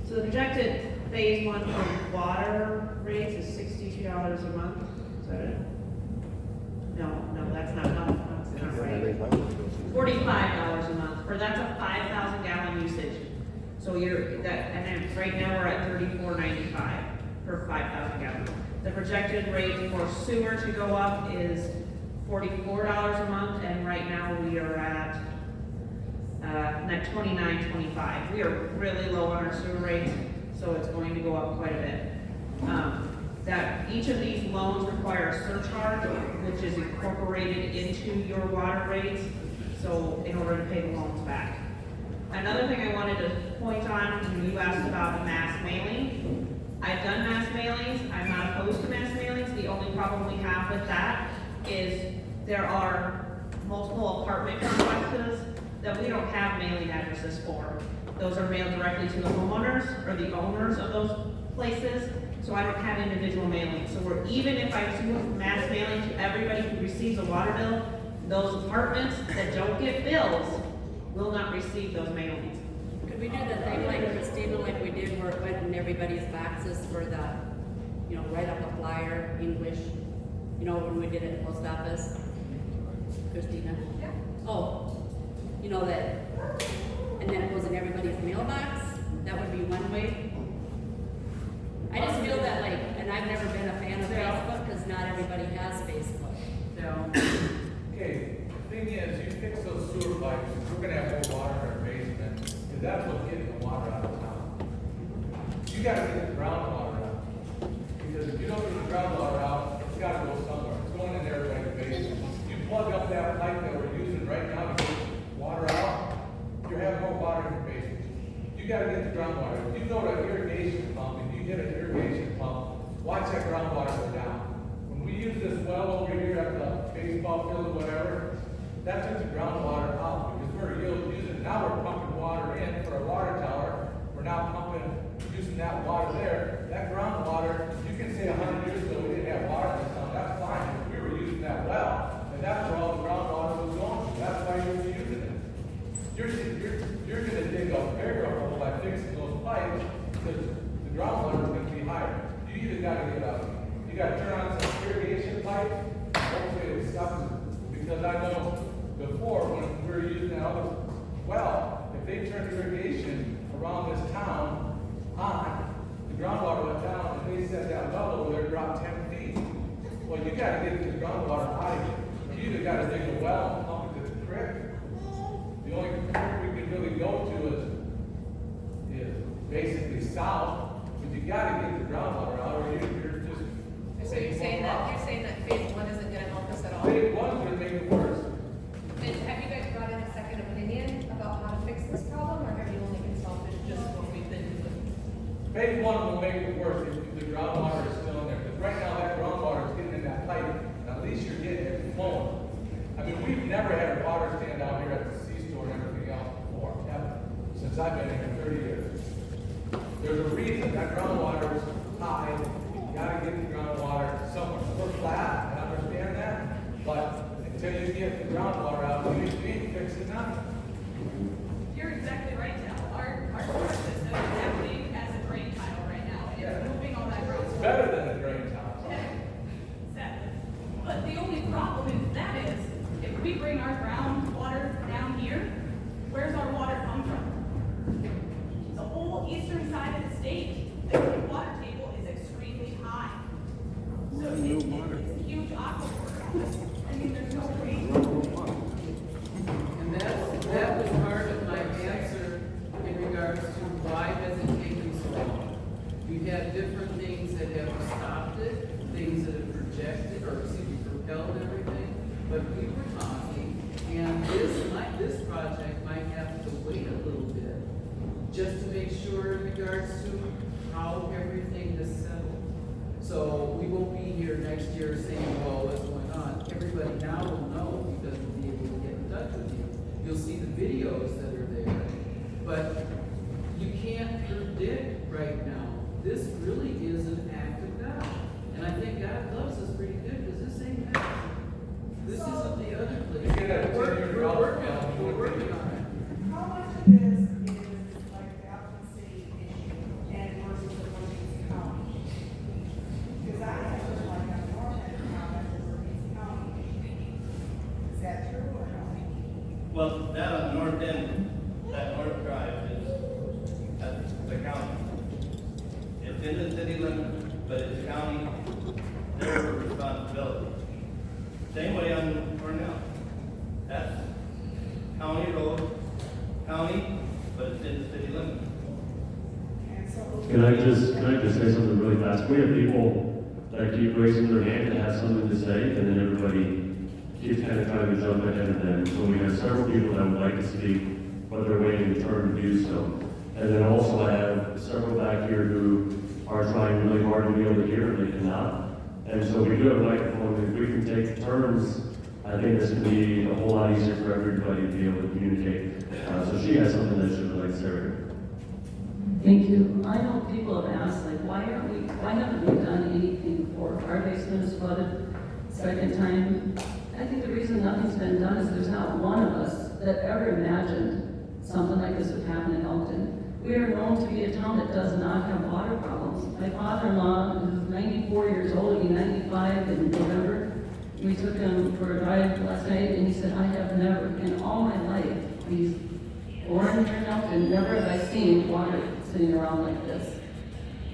[SPEAKER 4] So the projected phase one for water rates is $62 a month, is that it? No, that's not enough, that's not right. $45 a month, for that's a 5,000 gallon usage. So and then right now we're at $34.95 per 5,000 gallons. The projected rate for sewer to go up is $44 a month, and right now we are at $29.25. We are really low on our sewer rates, so it's going to go up quite a bit. That each of these loans require a surcharge, which is incorporated into your water rates, so in order to pay the loans back. Another thing I wanted to point on, when you asked about mass mailing, I've done mass mailings, I'm not opposed to mass mailings. The only problem we have with that is there are multiple apartment complexes that we don't have mailing addresses for. Those are mailed directly to the homeowners or the owners of those places, so I don't have individual mailing. So even if I do mass mailing to everybody who receives a water bill, those apartments that don't get bills will not receive those mailings.
[SPEAKER 8] Could we do the thing like Christina, like we did, where it went in everybody's boxes for the, write up a flyer, English, You know, when we did it at the post office? Christina?
[SPEAKER 15] Yeah.
[SPEAKER 8] Oh, you know that, and then it goes in everybody's mailbox? That would be one way? I just feel that like, and I've never been a fan of Facebook, because not everybody has Facebook.
[SPEAKER 5] Now,
[SPEAKER 7] Okay, the thing is, you fix those sewer pipes, we're gonna have more water in our basement, because that's what's getting the water out of town. You gotta get the groundwater out, because if you don't get the groundwater out, it's gotta go somewhere, it's going in everybody's basement. You plug up that pipe that we're using right now to get water out, you have more water in your basement. You gotta get the groundwater. If you go to an irrigation pump, and you hit an irrigation pump, watch that groundwater go down. When we use this well over here at the baseball field or whatever, that took the groundwater out, because we're using, now we're pumping water in for a water tower. We're now using that water there. That groundwater, you can say 100 years ago, we didn't have water in this town, that's fine. If we were using that well, and that's where all the groundwater was going to, that's why you're using it. You're gonna dig a bigger hole by fixing those pipes, because the groundwater is gonna be higher. You either gotta you gotta turn on some irrigation pipe, hopefully it stops, because I know before, when we were using that other well, if they turned irrigation around this town on, the groundwater went down, and they set that well over there, dropped 10 feet. Well, you gotta get the groundwater out of here. You either gotta dig a well and pump it to the creek. The only creek we can really go to is basically south, but you gotta get the groundwater out, or you're just.
[SPEAKER 15] So you're saying that phase one isn't gonna help us at all?
[SPEAKER 7] Phase one's gonna make it worse.
[SPEAKER 15] And have you guys brought in a second opinion about how to fix this problem, or have you only consulted just what we've been doing?
[SPEAKER 7] Phase one will make it worse if the groundwater is still in there, because right now that groundwater is getting in that pipe, and at least you're getting it flowing. I mean, we've never had a water stand out here at the C-store and everything else before, ever, since I've been here 30 years. There's a reason that groundwater is high, you gotta get the groundwater somewhere. We're flat, I understand that, but until you get the groundwater out, you ain't fixing nothing.
[SPEAKER 2] You're exactly right, Dal. Our sewer system is acting as a drain tile right now. It's moving all that groundwater.
[SPEAKER 7] It's better than a drain tile.
[SPEAKER 2] Exactly. But the only problem is if we bring our groundwater down here, where's our water come from? The whole eastern side of the state, the water table is extremely high. So it's a huge aquifer. I mean, there's no way.
[SPEAKER 5] and that was part of my answer in regards to why has it taken so long? We've had different things that have stopped it, things that have projected, or propelled everything, but we were talking, and this project might have to wait a little bit, just to make sure in regards to how everything is settled. So we won't be here next year saying, well, what's going on? Everybody now will know, because we'll be able to get in touch with you. You'll see the videos that are there, but you can't predict right now. This really is an act of God. And I think God loves us pretty good, because this ain't that. This isn't the other place.
[SPEAKER 7] You get a 10-year
[SPEAKER 5] We're working on it.
[SPEAKER 6] How much of this is like the Alphen City issue and versus the Brookings County? Because I have just like a North End comment the Brookings County issue. Is that true or no?
[SPEAKER 1] Well, that on the north end, that north drive is at the county. It's in the city limits, but it's county, their responsibility. Same way on Cornell. That's county road, county, but it's in the city limits.
[SPEAKER 6] And so.
[SPEAKER 17] Can I just say something really fast? We have people that keep raising their hand and have something to say, and then everybody keeps kind of trying to jump ahead of them. So we have several people that would like to speak, but they're waiting their turn to do so. And then also I have several back here who are trying really hard to be able to hear, and they cannot. And so we do have a microphone. If we can take turns, I think this would be a whole lot easier for everybody to be able to communicate. So she has something that she would like to say.
[SPEAKER 18] Thank you. I know people have asked, like, why haven't we done anything before? Our basement is flooded second time. I think the reason nothing's been done is there's not one of us that ever imagined something like this would happen in Elkton. We are known to be a town that does not have water problems. My father-in-law, who's 94 years old, will be 95 in November, We took him for a drive last night, and he said, I have never, in all my life, he's born here enough, and never have I seen water sitting around like this.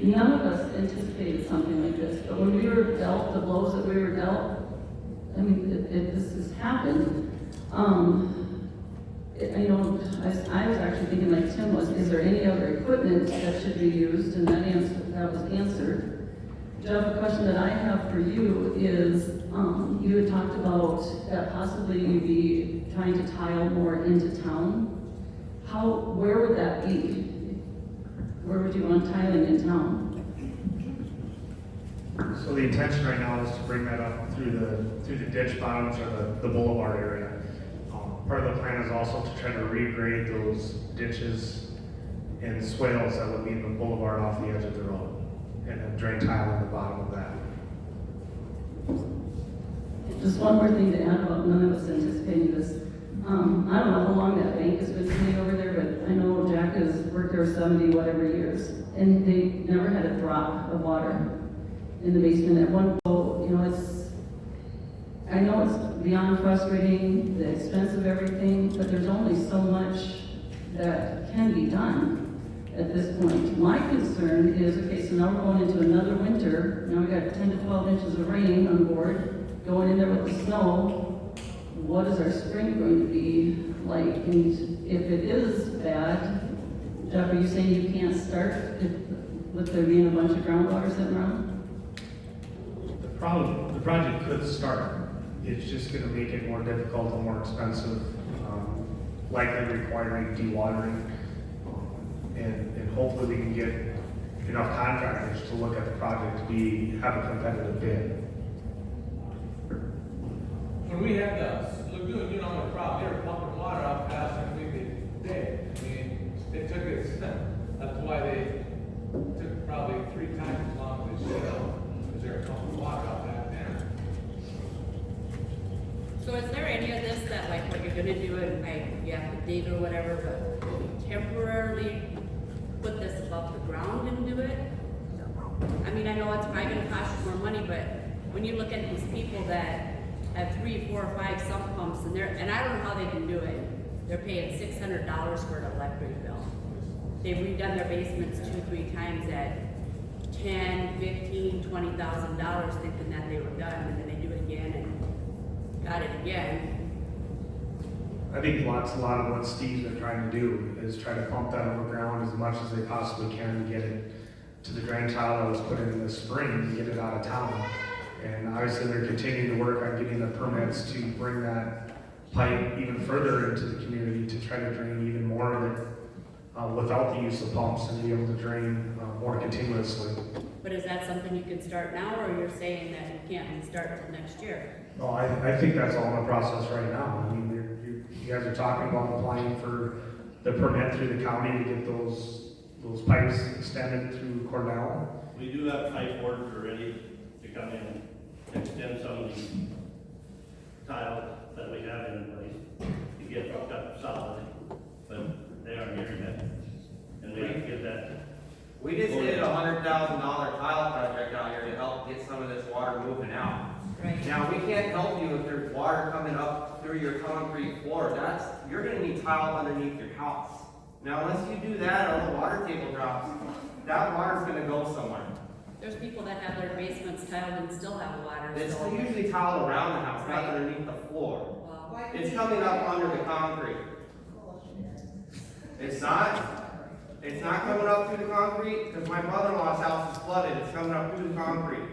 [SPEAKER 18] None of us anticipated something like this, but when we were dealt the blows that we were dealt, I mean, this has happened. You know, I was actually thinking like Tim was, is there any other equipment that should be used? And that was answered. Jeff, a question that I have for you is, you had talked about that possibly you'd be trying to tile more into town. Where would that be? Where would you want tiling in town?
[SPEAKER 3] So the intention right now is to bring that up through the ditch bottoms or the boulevard area. Part of the plan is also to try to regrade those ditches and swales that would leave the boulevard off the edge of the road, and then drain tile in the bottom of that.
[SPEAKER 18] Just one more thing to add about none of us anticipating this. I don't know how long that bank has been sitting over there, but I know Jack has worked there 70 whatever years, and they never had a drop of water in the basement. At one point, you know, I know it's beyond frustrating, the expense of everything, but there's only so much that can be done at this point. My concern is, okay, so now we're going into another winter, now we got 10 to 12 inches of rain on board, going in there with the snow. What is our spring going to be like? And if it is bad, Jeff, are you saying you can't start with there being a bunch of groundwater sitting around?
[SPEAKER 3] The project could start. It's just gonna make it more difficult and more expensive, likely requiring dewatering. And hopefully we can get enough contractors to look at the project to have a competitive bid.
[SPEAKER 19] When we had the lagoon, you know, the problem, they were pumping water out faster than we could dig. I mean, it took us, that's why they took probably 3 times as long as they should have, because they were pumping water out back then.
[SPEAKER 8] So is there any of this that, like, what you're gonna do and you have to dig or whatever, but temporarily put this above the ground and do it? I mean, I know it's probably gonna cost you more money, but when you look at these people that have 3, 4, 5 sump pumps and I don't know how they can do it. They're paying $600 for an electric bill. They've redone their basements 2, 3 times at $10,000, $15,000, $20,000 thinking that they were done, and then they do it again and got it again.
[SPEAKER 3] I think a lot of what Steve's been trying to do is try to pump that overground as much as they possibly can to get it to the drain tile that was put in this spring to get it out of town. And obviously they're continuing to work on getting the permits to bring that pipe even further into the community to try to drain even more of it without the use of pumps and be able to drain more continuously.
[SPEAKER 8] But is that something you can start now, or you're saying that you can't start until next year?
[SPEAKER 3] No, I think that's all in the process right now. I mean, you guys are talking about applying for the permit through the county to get those pipes extended through Cornell.
[SPEAKER 1] We do have pipe orders already to come in, extend some of the tile that we have in place to get hooked up solid, but they aren't here yet. And we have to get that.
[SPEAKER 20] We just did a $100,000 tile project out here to help get some of this water moving out.
[SPEAKER 8] Right.
[SPEAKER 20] Now, we can't help you if there's water coming up through your concrete floor. You're gonna need tile underneath your house. Now, unless you do that or the water table drops, that water's gonna go somewhere.
[SPEAKER 8] There's people that have their basements tiled and still have water.
[SPEAKER 20] It's
[SPEAKER 8] so-
[SPEAKER 20] usually tile around the house, not
[SPEAKER 8] Right.
[SPEAKER 20] underneath the floor.
[SPEAKER 8] Well,
[SPEAKER 20] It's coming up under the concrete. It's not coming up through the concrete, because my mother-in-law's house is flooded, it's coming up through the concrete.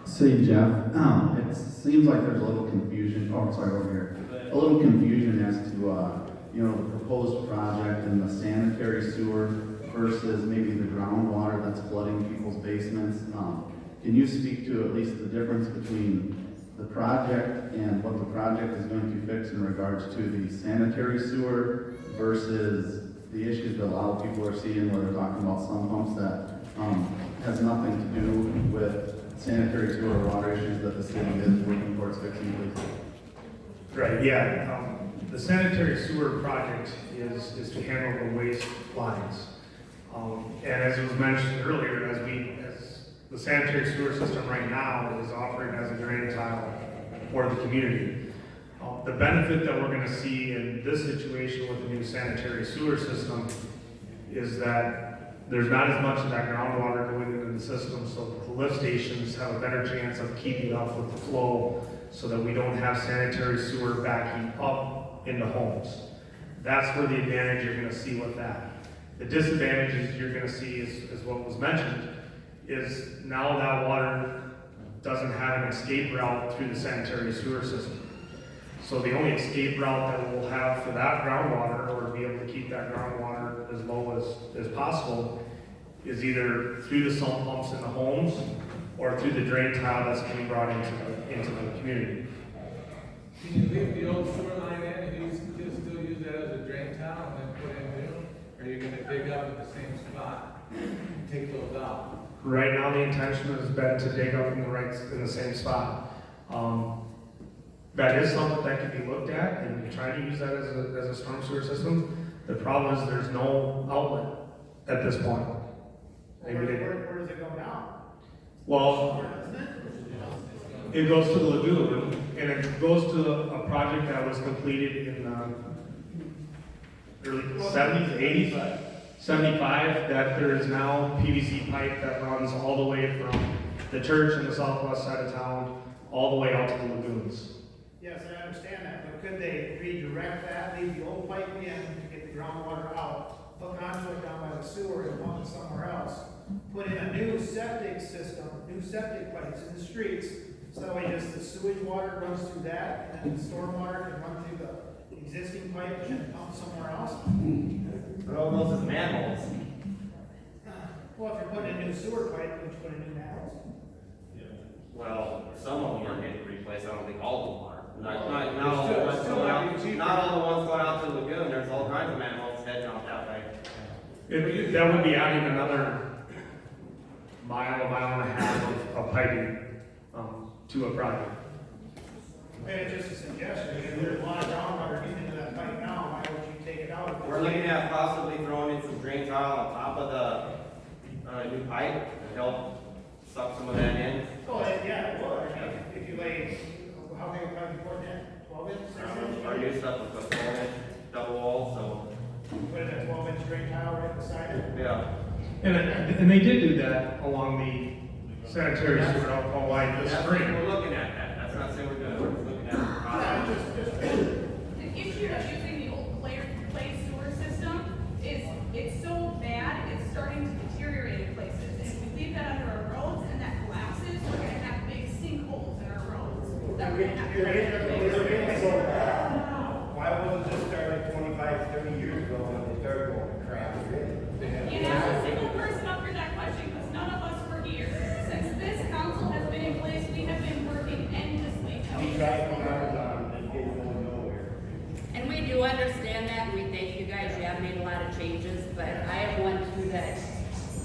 [SPEAKER 21] See, Jeff, it seems like there's a little confusion, over here. A little confusion as to, the proposed project and the sanitary sewer versus maybe the groundwater that's flooding people's basements. Can you speak to at least the difference between the project and what the project is going to fix in regards to the sanitary sewer versus the issues that a lot of people are seeing where they're talking about some pumps that has nothing to do with sanitary sewer or water issues that the city is working towards fixing, please?
[SPEAKER 3] Right, yeah. The sanitary sewer project is to handle the waste lines. And as it was mentioned earlier, as the sanitary sewer system right now is offering as a drain tile for the community. The benefit that we're gonna see in this situation with the new sanitary sewer system is that there's not as much of that groundwater going into the system, so the lift stations have a better chance of keeping up with the flow so that we don't have sanitary sewer backing up into homes. That's where the advantage you're gonna see with that. The disadvantages you're gonna see is what was mentioned, is now that water doesn't have an escape route through the sanitary sewer system. So the only escape route that we'll have for that groundwater, or to be able to keep that groundwater as low as possible, is either through the sump pumps in the homes or through the drain tile that's being brought into the community.
[SPEAKER 19] Can you leave the old sewer line in and you still use that as a drain tile and then put in new? Or are you gonna dig up at the same spot, take those out?
[SPEAKER 3] Right now, the intention has been to dig up in the same spot. That is something that can be looked at, and try to use that as a storm sewer system. The problem is there's no outlet at this point.
[SPEAKER 7] Where does it go now?
[SPEAKER 3] Well, it goes to the lagoon, and it goes to a project that was completed in early 70s, 80s, 75, that there is now PVC pipe that runs all the way from the church in the southwest side of town, all the way out to the lagoons.
[SPEAKER 7] Yes, I understand that, but could they redirect that, leave the old pipe in to get the groundwater out, hook onto it down by the sewer and pump it somewhere else? Put in a new septic system, new septic pipes in the streets, so that way just the sewage water runs through that, and then the storm water can run through the existing pipe and then pump somewhere else?
[SPEAKER 20] But all those is manholes.
[SPEAKER 7] Well, if you're putting a new sewer pipe, would you put in new manholes?
[SPEAKER 20] Well, some of them are getting replaced, I don't think all of them are. Not all the
[SPEAKER 19] It's still
[SPEAKER 20] ones
[SPEAKER 19] might be cheaper.
[SPEAKER 20] not all the ones going out to the lagoon, there's all kinds of manholes heading out that way.
[SPEAKER 3] That would be adding another mile and a half of piping to a project.
[SPEAKER 7] And it's just a suggestion, if there's a lot of groundwater getting into that pipe now, why would you take it out? if it's-
[SPEAKER 20] We're looking at possibly throwing in some drain tile on top of the new pipe to help suck some of that in.
[SPEAKER 7] Oh, yeah, it would, I mean, if you lay, how big a pipe you put in, 12 inch, 6 inch?
[SPEAKER 20] Our new stuff was a 12-inch double wall, so,
[SPEAKER 7] Put in a 12 inch drain tile right beside it?
[SPEAKER 20] yeah.
[SPEAKER 3] And they did do that along the sanitary sewer out wide this
[SPEAKER 20] That's
[SPEAKER 3] spring.
[SPEAKER 20] what we're looking at that, that's not saying we're doing it, we're just looking at the process.
[SPEAKER 2] The issue of using the old clay sewer system is it's so bad, it's starting to deteriorate in places. And if we leave that under our roads and that collapses, we're gonna have big sinkholes in our roads. That we're gonna have to.
[SPEAKER 7] Why wasn't this started 25, 30 years ago when they started going to crap?
[SPEAKER 2] You ask a single person up here that question, because none of us were here. Since this council has been in place, we have been working endlessly.
[SPEAKER 7] We tried to Amazon and it going nowhere.
[SPEAKER 8] And we do understand that, and we thank you guys, you have made a lot of changes, but I am one too that,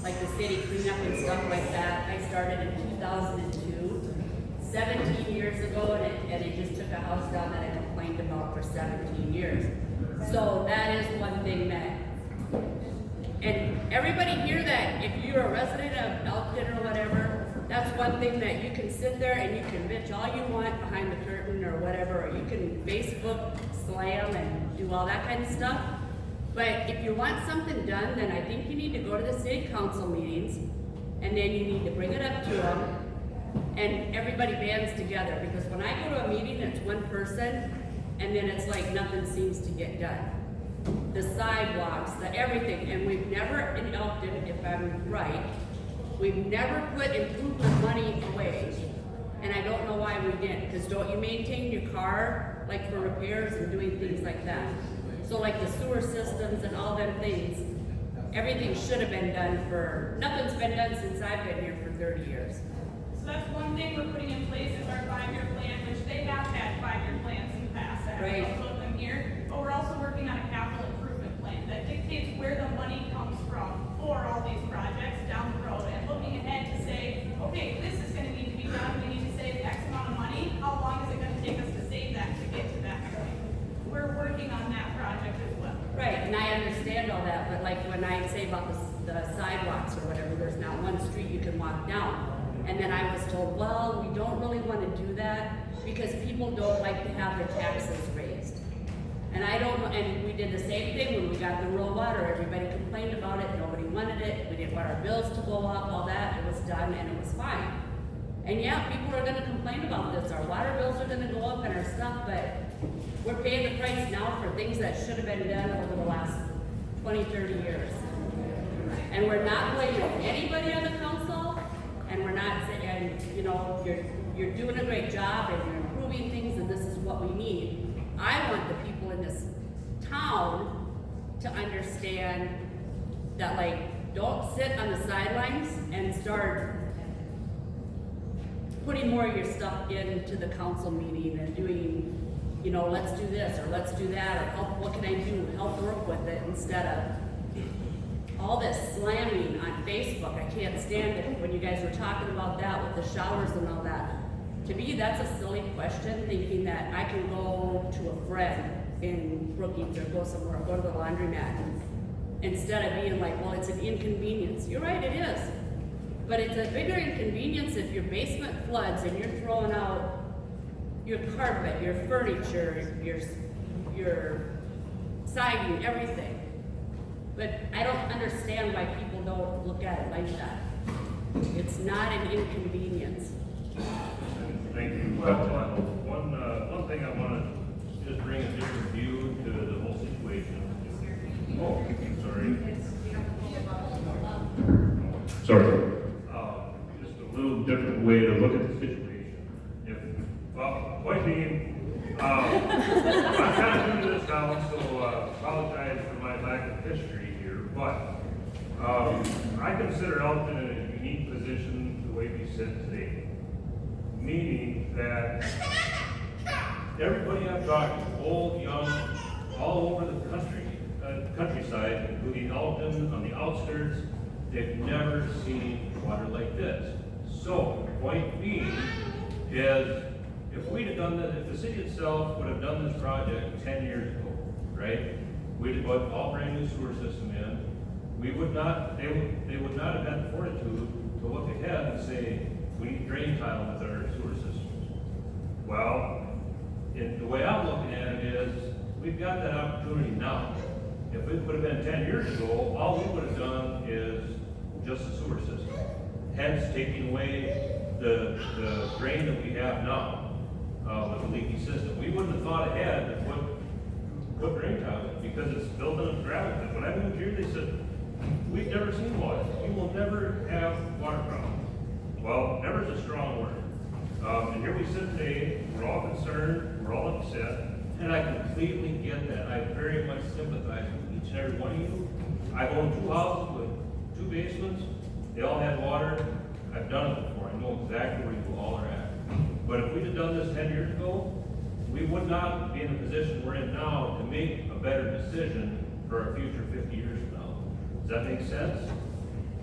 [SPEAKER 8] like the city cleanup and stuff like that, I started in 2002, 17 years ago, and it just took a house down that I complained about for 17 years. So that is one thing that, and everybody here that, if you're a resident of Elkton or whatever, that's one thing that you can sit there and you can bitch all you want behind the curtain or whatever, or you can Facebook slam and do all that kind of stuff. But if you want something done, then I think you need to go to the city council meetings, and then you need to bring it up to them, and everybody bands together, because when I go to a meeting, it's one person, and then it's like nothing seems to get done. The sidewalks, the everything, and we've never, in Elkton, if I'm right, we've never put improvement money away, and I don't know why we didn't, because don't you maintain your car, like for repairs and doing things like that? So like the sewer systems and all them things, everything should have been done nothing's been done since I've been here for 30 years.
[SPEAKER 2] So that's one thing we're putting in place is our 5-year plan, which they have had 5-year plans in the past. I
[SPEAKER 8] Right.
[SPEAKER 2] have of them here, but we're also working on a capital improvement plan that dictates where the money comes from for all these projects down the road, and looking ahead to say, okay, this is gonna need to be done, we need to save X amount of money, how long is it gonna take us to save that to get to that point? We're working on that project as well.
[SPEAKER 8] Right, and I understand all that, but like when I say about the sidewalks or whatever, there's not one street you can walk down. And then I was told, well, we don't really want to do that because people don't like to have their taxes raised. And I don't know, and we did the same thing when we got the rural water. Everybody complained about it, nobody wanted it, we didn't want our bills to go up, all that, it was done and it was fine. And yeah, people are gonna complain about this, our water bills are gonna go up and our stuff, but we're paying the price now for things that should have been done over the last 20, 30 years. And we're not blaming anybody on the council, and we're not saying, you know, you're doing a great job and you're improving things and this is what we need. I want the people in this town to understand that, like, don't sit on the sidelines and start putting more of your stuff into the council meeting and doing, you know, let's do this or let's do that or help, what can I do, help work with it instead of all this slamming on Facebook. I can't stand it when you guys were talking about that with the showers and all that. To me, that's a silly question, thinking that I can go to a friend in Brookings or go somewhere, go to the laundromat, instead of being like, well, it's an inconvenience. You're right, it is. But it's a bigger inconvenience if your basement floods and you're throwing out your carpet, your furniture, your siding, everything. But I don't understand why people don't look at it like that. It's not an inconvenience.
[SPEAKER 13] Thank you. One thing I want to just bring a different view to the whole situation. Oh, sorry. Sorry. Just a little different way to look at the situation. Point being, I'm kind of new to this town, so apologize for my lack of history here, but I consider Elton in a unique position the way we sit today. Meaning that everybody I've talked to, old, young, all over the countryside, including Elton, on the outskirts, they've never seen water like this. So, point being is, if we'd have done that, if the city itself would have done this project 10 years ago, right? We'd have put all brand new sewer system in, we would not, they would not have had the fortitude to look ahead and say, we need drain tile with our sewer systems. Well, the way I'm looking at it is, we've got that opportunity now. If it would have been 10 years ago, all we would have done is just the sewer system. Hence, taking away the drain that we have now with the leaky system. We wouldn't have thought ahead and put drain tile in because it's built on a gravel pit. When I moved here, they said, we've never seen water. We will never have water problems. Well, never is a strong word. And here we sit today, we're all concerned, we're all upset, and I completely get that. I very much sympathize with each and every one of you. I've owned 2 houses with 2 basements, they all had water. I've done it before, I know exactly where you all are at. But if we'd have done this 10 years ago, we would not be in the position we're in now to make a better decision for our future 50 years from now. Does that make sense?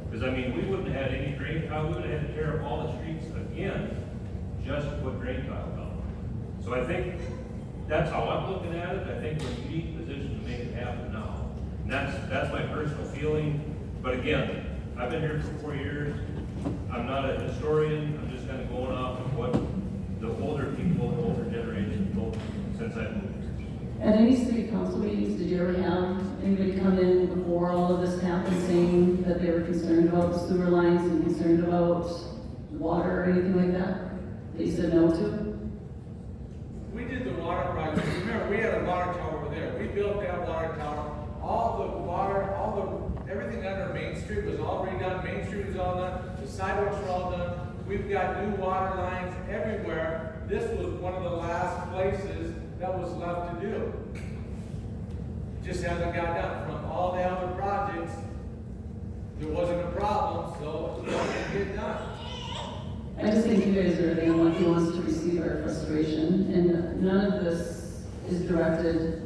[SPEAKER 13] Because, I mean, we wouldn't have had any drain tile, we would have had to tear up all the streets again just to put drain tile down. So I think that's how I'm looking at it. I think we're in a unique position to make it happen now. And that's my personal feeling. But again, I've been here for 4 years. I'm not a historian. I'm just kind of going off of what the older people, the older generation told me since I moved.
[SPEAKER 18] At any city council meetings, did you ever have anybody come in before all of this happened saying that they were concerned about the sewer lines and concerned about water or anything like that? They said no to?
[SPEAKER 19] We did the water project. Remember, we had a water tower over there. We built that water tower. All the water, everything under Main Street was all redone. Main Street was all done. The sidewalks were all done. We've got new water lines everywhere. This was one of the last places that was left to do. Just hasn't got done. From all the other projects, there wasn't a problem, so it didn't get done.
[SPEAKER 18] I just think you guys are the unlucky ones to receive our frustration, and none of this is directed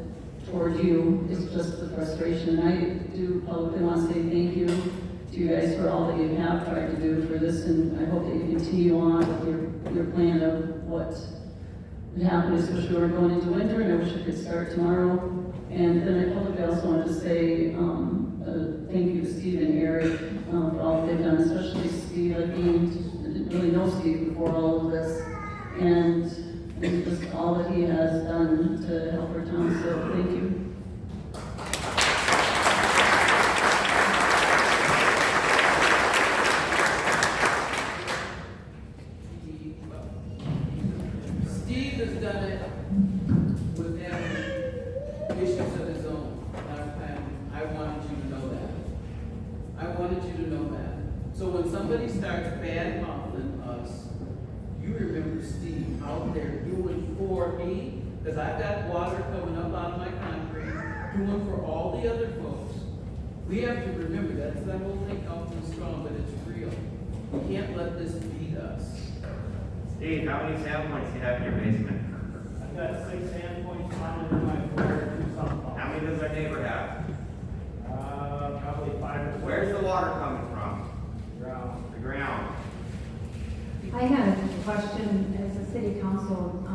[SPEAKER 18] toward you, it's just the frustration. And I do publicly want to say thank you to you guys for all that you have tried to do for this, and I hope that you continue on with your plan of what would happen, especially we're going into winter, and I wish it could start tomorrow. And then I publicly also want to say thank you to Steve and Eric for all that they've done, especially Steve. Steve, I didn't really know Steve before all of this, and just all that he has done to help our town, so thank you.
[SPEAKER 5] Steve has done it with having issues of his own. I wanted you to know that. I wanted you to know that. So when somebody starts bad mouthing us, you remember Steve out there doing for me, because I've got water coming up out of my concrete, doing for all the other folks. We have to remember that's that whole thing out and strong, but it's real. We can't let this beat us.
[SPEAKER 20] Steve, how many sand points do you have in your basement?
[SPEAKER 7] I've got 6 sand points mounted in my floor, 2 sump pumps.
[SPEAKER 20] How many does our neighbor have?
[SPEAKER 7] Probably 5 or 6.
[SPEAKER 20] Where's the water coming from?
[SPEAKER 7] Ground.
[SPEAKER 20] The ground.
[SPEAKER 10] I had a question as a city council.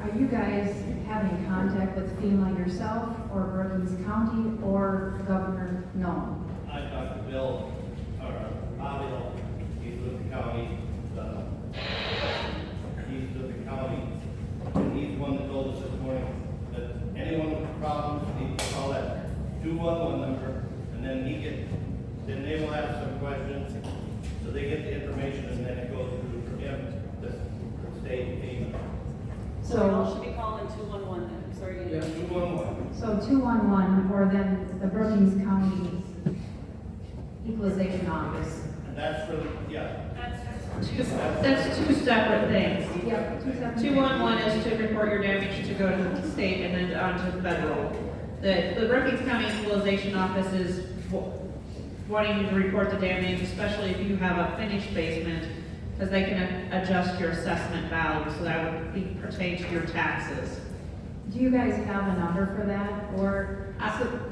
[SPEAKER 10] Are you guys having contact with FEMA yourself or Brookings County or Governor Noem?
[SPEAKER 1] I talked to Bill, or Bobby, he's with the county, he's with the county, and he's the one that told us this morning that anyone with problems needs to call that 211 number, and then then they will ask some questions, so they get the information, and then it goes through from him, the state FEMA.
[SPEAKER 18] So we all should be calling 211 then, sorry to
[SPEAKER 1] Yeah, 211.
[SPEAKER 10] So 211 or then the Brookings County Equalization Office.
[SPEAKER 1] And that's for, yeah.
[SPEAKER 4] That's two separate things.
[SPEAKER 10] Yep, 211.
[SPEAKER 4] 211 is to report your damage to go to the state and then on to federal. The Brookings County Equalization Office is wanting you to report the damage, especially if you have a finished basement, because they can adjust your assessment value, so that would pertain to your taxes.
[SPEAKER 10] Do you guys have a number for that? Or,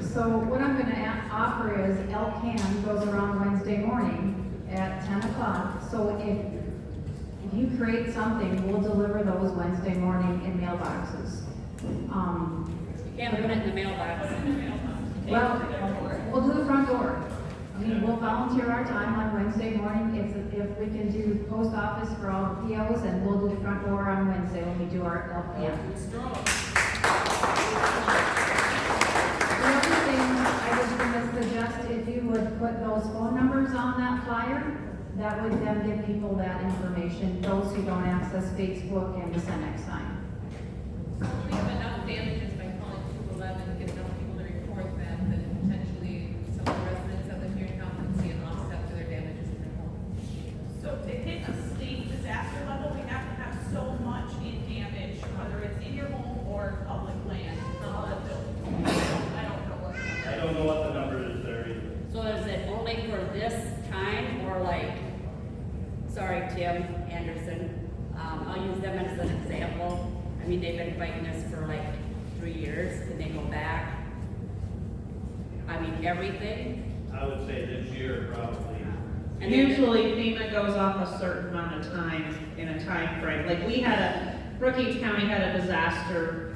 [SPEAKER 10] so what I'm gonna offer is LCAN goes around Wednesday morning at 10 o'clock. So if you create something, we'll deliver those Wednesday morning in mailboxes.
[SPEAKER 8] You can't put it in the mailbox.
[SPEAKER 10] Well, we'll do the front door. I mean, we'll volunteer our time on Wednesday morning. If we can do post office for all the POs, and we'll do the front door on Wednesday when we do our LPM. The other thing I was gonna suggest, if you would put those phone numbers on that flyer, that would then give people that information, those who don't access Facebook and the Cenex sign.
[SPEAKER 15] We have enough damages by calling 211 to get enough people to report that potentially some of the residents that live here in town can see an offset to their damages in their home.
[SPEAKER 2] So to hit a state disaster level, we have to have so much in damage, whether it's in your home or public land. I don't know what the number is there either.
[SPEAKER 8] So is it only for this time, or like, sorry, Tim Anderson, I'll use them as an example. I mean, they've been fighting this for like 3 years, and they go back. I mean, everything.
[SPEAKER 1] I would say this year probably.
[SPEAKER 4] And usually FEMA goes off a certain amount of time in a time frame. Like Brookings County had a disaster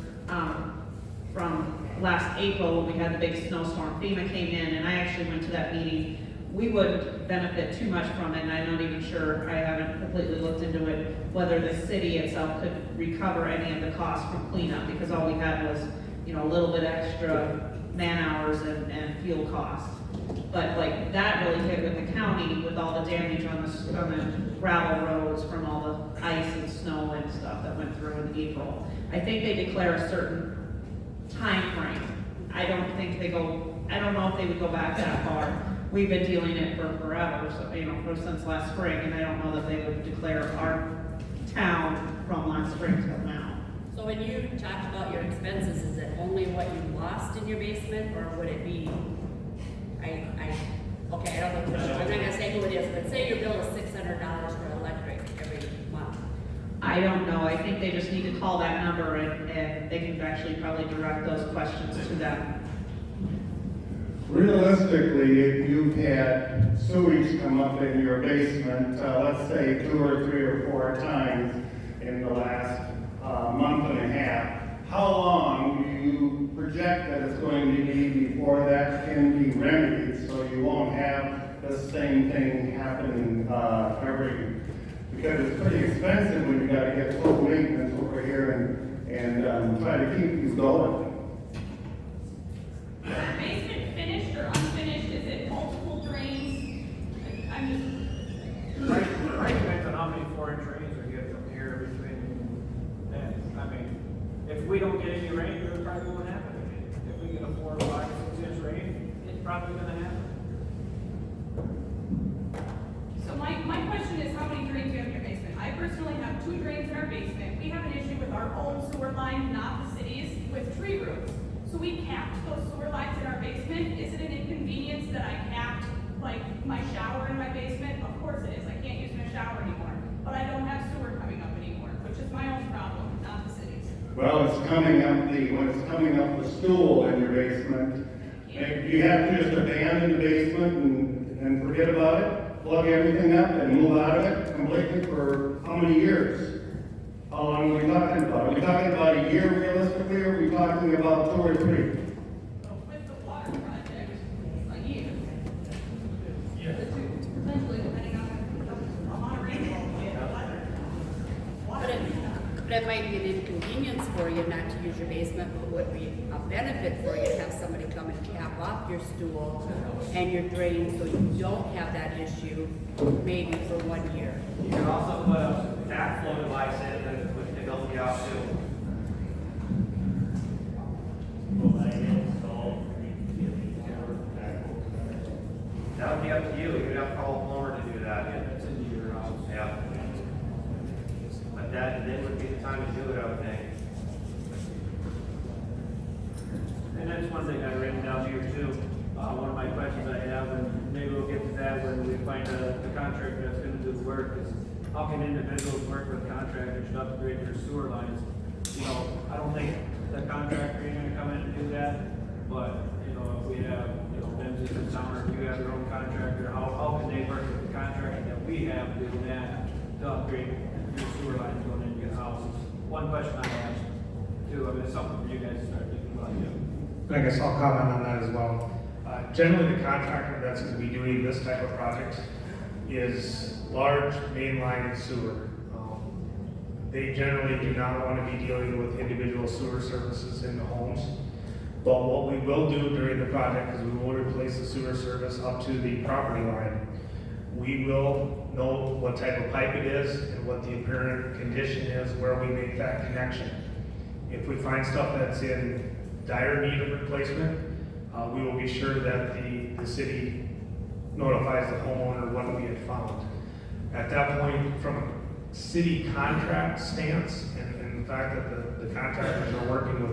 [SPEAKER 4] from last April when we had the big snowstorm. FEMA came in, and I actually went to that meeting. We wouldn't benefit too much from it, and I'm not even sure, I haven't completely looked into it, whether the city itself could recover any of the costs from cleanup, because all we had was, a little bit extra man hours and fuel costs. But like, that really hit with the county with all the damage on the gravel roads from all the ice and snow and stuff that went through in April. I think they declare a certain time frame. I don't know if they would go back that far. We've been dealing it for forever, so, since last spring, and I don't know that they would declare our town from last spring till now.
[SPEAKER 8] So when you talked about your expenses, is it only what you lost in your basement, or would it be, okay, I don't know, I'm not gonna say who it is, but say your bill is $600 for electric every month.
[SPEAKER 4] I don't know, I think they just need to call that number and they can actually probably direct those questions to them.
[SPEAKER 22] Realistically, if you've had sewage come up in your basement, let's say 2 or 3 or 4 times in the last month and a half, how long do you project that it's going to be before that can be remedied so you won't have the same thing happening because it's pretty expensive when you gotta get full maintenance over here and try to keep these going.
[SPEAKER 2] Is the basement finished or unfinished? Is it multiple drains? I'm just.
[SPEAKER 7] Right, depends on how many 4-inch rains we get from here between then. I mean, if we don't get any rain, it probably won't happen again. If we get a 4, 5, 6-inch rain, it's probably gonna happen.
[SPEAKER 2] So my question is, how many drains do you have in your basement? I personally have 2 drains in our basement. We have an issue with our own sewer line, not the city's, with tree roots. So we capped those sewer lines in our basement. Is it an inconvenience that I capped, like, my shower in my basement? Of course it is. I can't use my shower anymore. But I don't have sewer coming up anymore, which is my own problem, not the city's.
[SPEAKER 22] Well, it's coming up when it's coming up the stool in your basement. You have to just abandon the basement and forget about it, plug everything up and move out of it completely for how many years? How long are we talking about? Are we talking about a year realistically, or are we talking about 2 or 3?
[SPEAKER 2] With the water project, a year. Potentially, depending on the amount of rainfall we get,
[SPEAKER 8] But it might be an inconvenience for you not to use your basement, but would be a benefit for you to have somebody come and cap off your stool and your drain so you don't have that issue maybe for 1 year.
[SPEAKER 7] You can also put a backflow device in that would help you out too.
[SPEAKER 20] That would be up to you, you'd have to call a plumber to do that.
[SPEAKER 7] That's into your house.
[SPEAKER 20] Yeah. But that, then would be the time to do it, I would think.
[SPEAKER 7] And that's one thing I written down here too. One of my questions I have, and maybe we'll get to that when we find the contractor that's gonna do the work, is how can individuals work with contractors to upgrade their sewer lines? You know, I don't think the contractor ain't gonna come in and do that, but, you know, if we have, you know, Ben's in town, or if you have your own contractor, how can they work with the contractor that we have doing that to upgrade your sewer lines going into your houses? One question I have too, I mean, it's something for you guys to start thinking about, too.
[SPEAKER 3] I guess I'll comment on that as well. Generally, the contractor that's going to be doing this type of project is large mainline and sewer. They generally do not want to be dealing with individual sewer services in the homes. But what we will do during the project is we will replace the sewer service up to the property line. We will know what type of pipe it is and what the apparent condition is where we make that connection. If we find stuff that's in dire need of replacement, we will be sure that the city notifies the homeowner what we had found. At that point, from a city contract stance and the fact that the contractors are working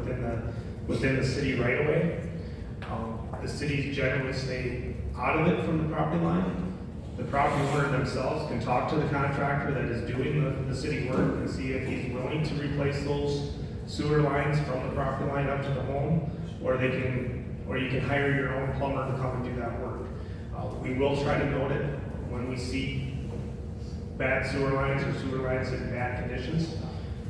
[SPEAKER 3] within the city right away, the cities generally stay out of it from the property line. The property owner themselves can talk to the contractor that is doing the city work and see if he's willing to replace those sewer lines from the property line up to the home, or you can hire your own plumber to come and do that work. We will try to note it when we see bad sewer lines or sewer lines in bad conditions,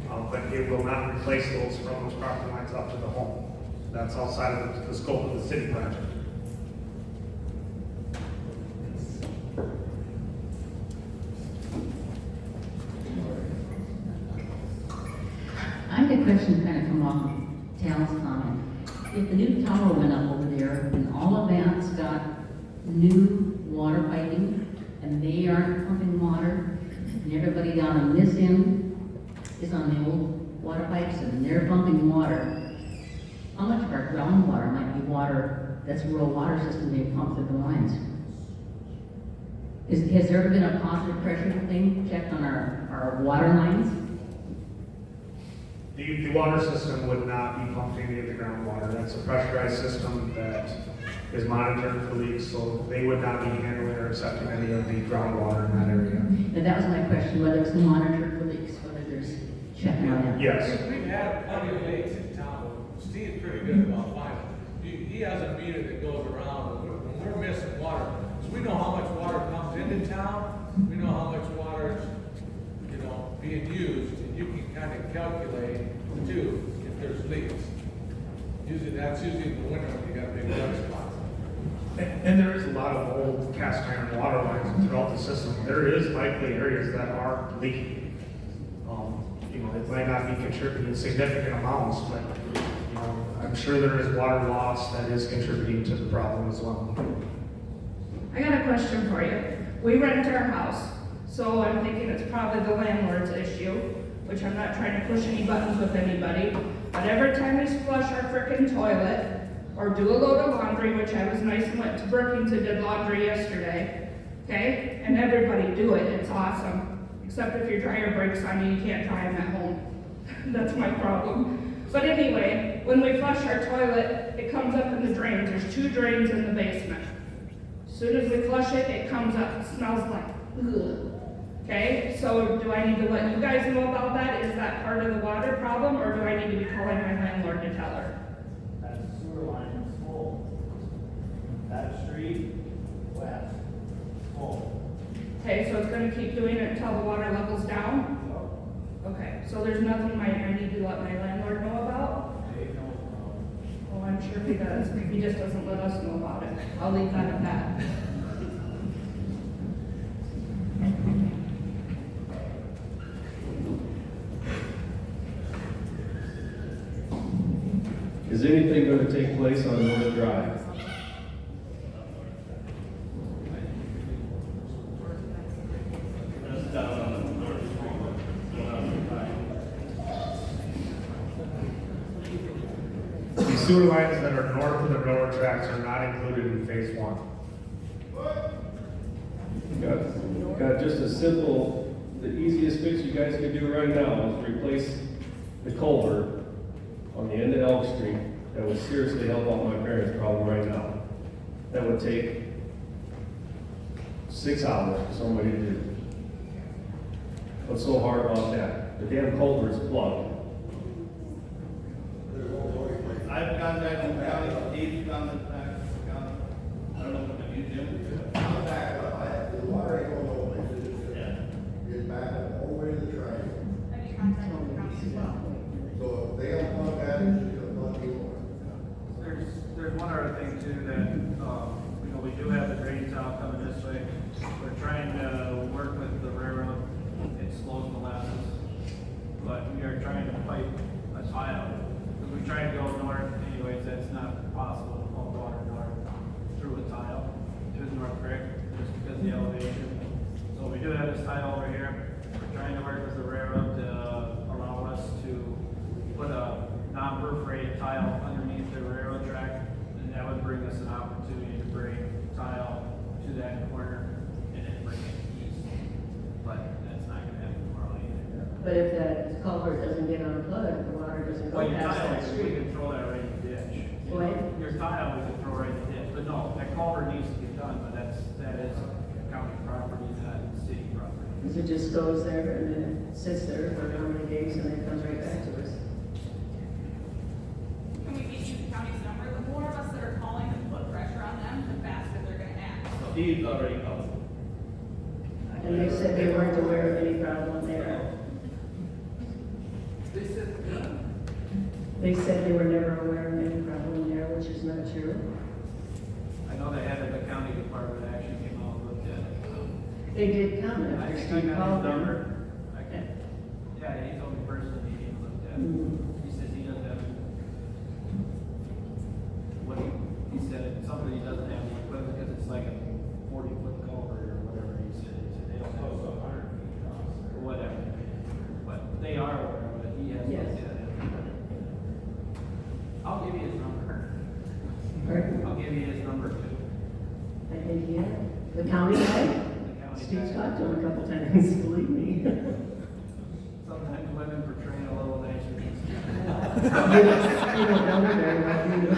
[SPEAKER 3] but it will not replace those from those property lines up to the home. That's outside of the scope of the city project.
[SPEAKER 11] I had a question kind of come off of Tal's comment. If the new tower went up over there and all of that's got new water piping and they aren't pumping water and everybody down on this end is on the old water pipes and they're pumping water, how much of our groundwater might be water that's a rural water system they pump through the lines? Has there ever been a positive pressure thing checked on our water lines?
[SPEAKER 3] The water system would not be pumping any of the groundwater. That's a pressurized system that is monitored for leaks, so they would not be handling or accepting any of the groundwater in that area.
[SPEAKER 11] And that was my question, whether it's monitored for leaks, whether there's checking on that.
[SPEAKER 3] Yes.
[SPEAKER 19] We've had plenty of leaks in town. Steve's pretty good about finding. He has a meter that goes around, when we're missing water, so we know how much water comes into town, we know how much water is, being used, and you can kind of calculate too, if there's leaks. That's usually in the winter when you got big dark spots.
[SPEAKER 3] And there is a lot of old cast iron water lines throughout the system. There is likely areas that are leaking. You know, it might not be contributing significant amounts, but, you know, I'm sure there is water loss that is contributing to the problem as well.
[SPEAKER 2] I got a question for you. We rent our house, so I'm thinking it's probably the landlord's issue, which I'm not trying to push any buttons with anybody, but every time we flush our frickin' toilet, or do a load of laundry, which I was nice and went to Brookings and did laundry yesterday, okay? And everybody do it, it's awesome. Except if your dryer breaks on you, you can't dry them at home. That's my problem. But anyway, when we flush our toilet, it comes up in the drains. There's 2 drains in the basement. As soon as we flush it, it comes up. It smells like, ugh. Okay, so do I need to let you guys know about that? Is that part of the water problem, or do I need to be calling my landlord to tell her?
[SPEAKER 7] That sewer line is full. That street, west, full.
[SPEAKER 2] Okay, so it's gonna keep doing it until the water level's down? Okay, so there's nothing I need to let my landlord know about? Oh, I'm sure he does. He just doesn't let us know about it. I'll leave that at that.
[SPEAKER 9] Is anything going to take place on North Drive?
[SPEAKER 3] The sewer lines that are north of the railroad tracks are not included in phase 1.
[SPEAKER 9] Got just a simple, the easiest fix you guys can do right now is replace the culvert on the end of Elk Street. That would seriously help out my parents' problem right now. That would take 6 hours for somebody to do. What's so hard about that? The damn culvert's plugged.
[SPEAKER 1] I've contacted the county, Steve's contacted the county. I don't know what to do, Jim.
[SPEAKER 14] I'm back up, the water ain't going no place, it's back up all the way to the train.
[SPEAKER 2] Have you contacted the county as well?
[SPEAKER 14] So if they don't plug that, it's gonna plug you more.
[SPEAKER 7] There's one other thing too that, you know, we do have the drain tile coming this way. We're trying to work with the railroad. It slows molasses. But we are trying to pipe a tile. If we try to go north anyways, that's not possible to pump water north through a tile to the North Creek, just because of the elevation. So we do have this tile over here. We're trying to work with the railroad to allow us to put a non-perforated tile underneath the railroad track, and that would bring us an opportunity to bring tile to that corner and then bring it east. But that's not gonna happen tomorrow either.
[SPEAKER 23] But if that culvert doesn't get unplugged, the water doesn't
[SPEAKER 7] Well,
[SPEAKER 23] go
[SPEAKER 7] your
[SPEAKER 23] past
[SPEAKER 7] tile,
[SPEAKER 23] that
[SPEAKER 7] we
[SPEAKER 23] street.
[SPEAKER 7] can throw that right in the ditch.
[SPEAKER 23] What?
[SPEAKER 7] Your tile, we can throw right in the ditch, but no, that culvert needs to get done, but that is county property, not city property.
[SPEAKER 23] Because it just goes there and then it sits there for how many days and then it comes right back to us.
[SPEAKER 2] Can we get you the county's number? The more of us that are calling and put pressure on them, the faster they're gonna act.
[SPEAKER 1] Steve's already called.
[SPEAKER 23] And they said they weren't aware of any problem there.
[SPEAKER 5] They said, yeah.
[SPEAKER 23] They said they were never aware of any problem there, which is not true.
[SPEAKER 7] I know the head of the county department actually came out and looked at it.
[SPEAKER 23] They did come
[SPEAKER 7] I
[SPEAKER 23] after
[SPEAKER 7] think I
[SPEAKER 23] Steve
[SPEAKER 7] got
[SPEAKER 23] called
[SPEAKER 7] his
[SPEAKER 23] them.
[SPEAKER 7] number. I can, yeah, he told me personally he looked at it.
[SPEAKER 23] Mhm.
[SPEAKER 7] He says he doesn't have, what he said, something he doesn't have the equipment because it's like a 40-foot culvert or whatever he said. He said they don't have 100 feet across or whatever. But they are aware of it. He has
[SPEAKER 23] Yes.
[SPEAKER 7] looked at it. I'll give you his number.
[SPEAKER 23] Pardon?
[SPEAKER 7] I'll give you his number too.
[SPEAKER 23] I think, yeah, the county guy?
[SPEAKER 7] The county
[SPEAKER 23] Steve's
[SPEAKER 7] guy.
[SPEAKER 23] talked to him a couple times, believe me.
[SPEAKER 7] Sometimes women portray a little nicer than
[SPEAKER 23] You don't know her very well, do you?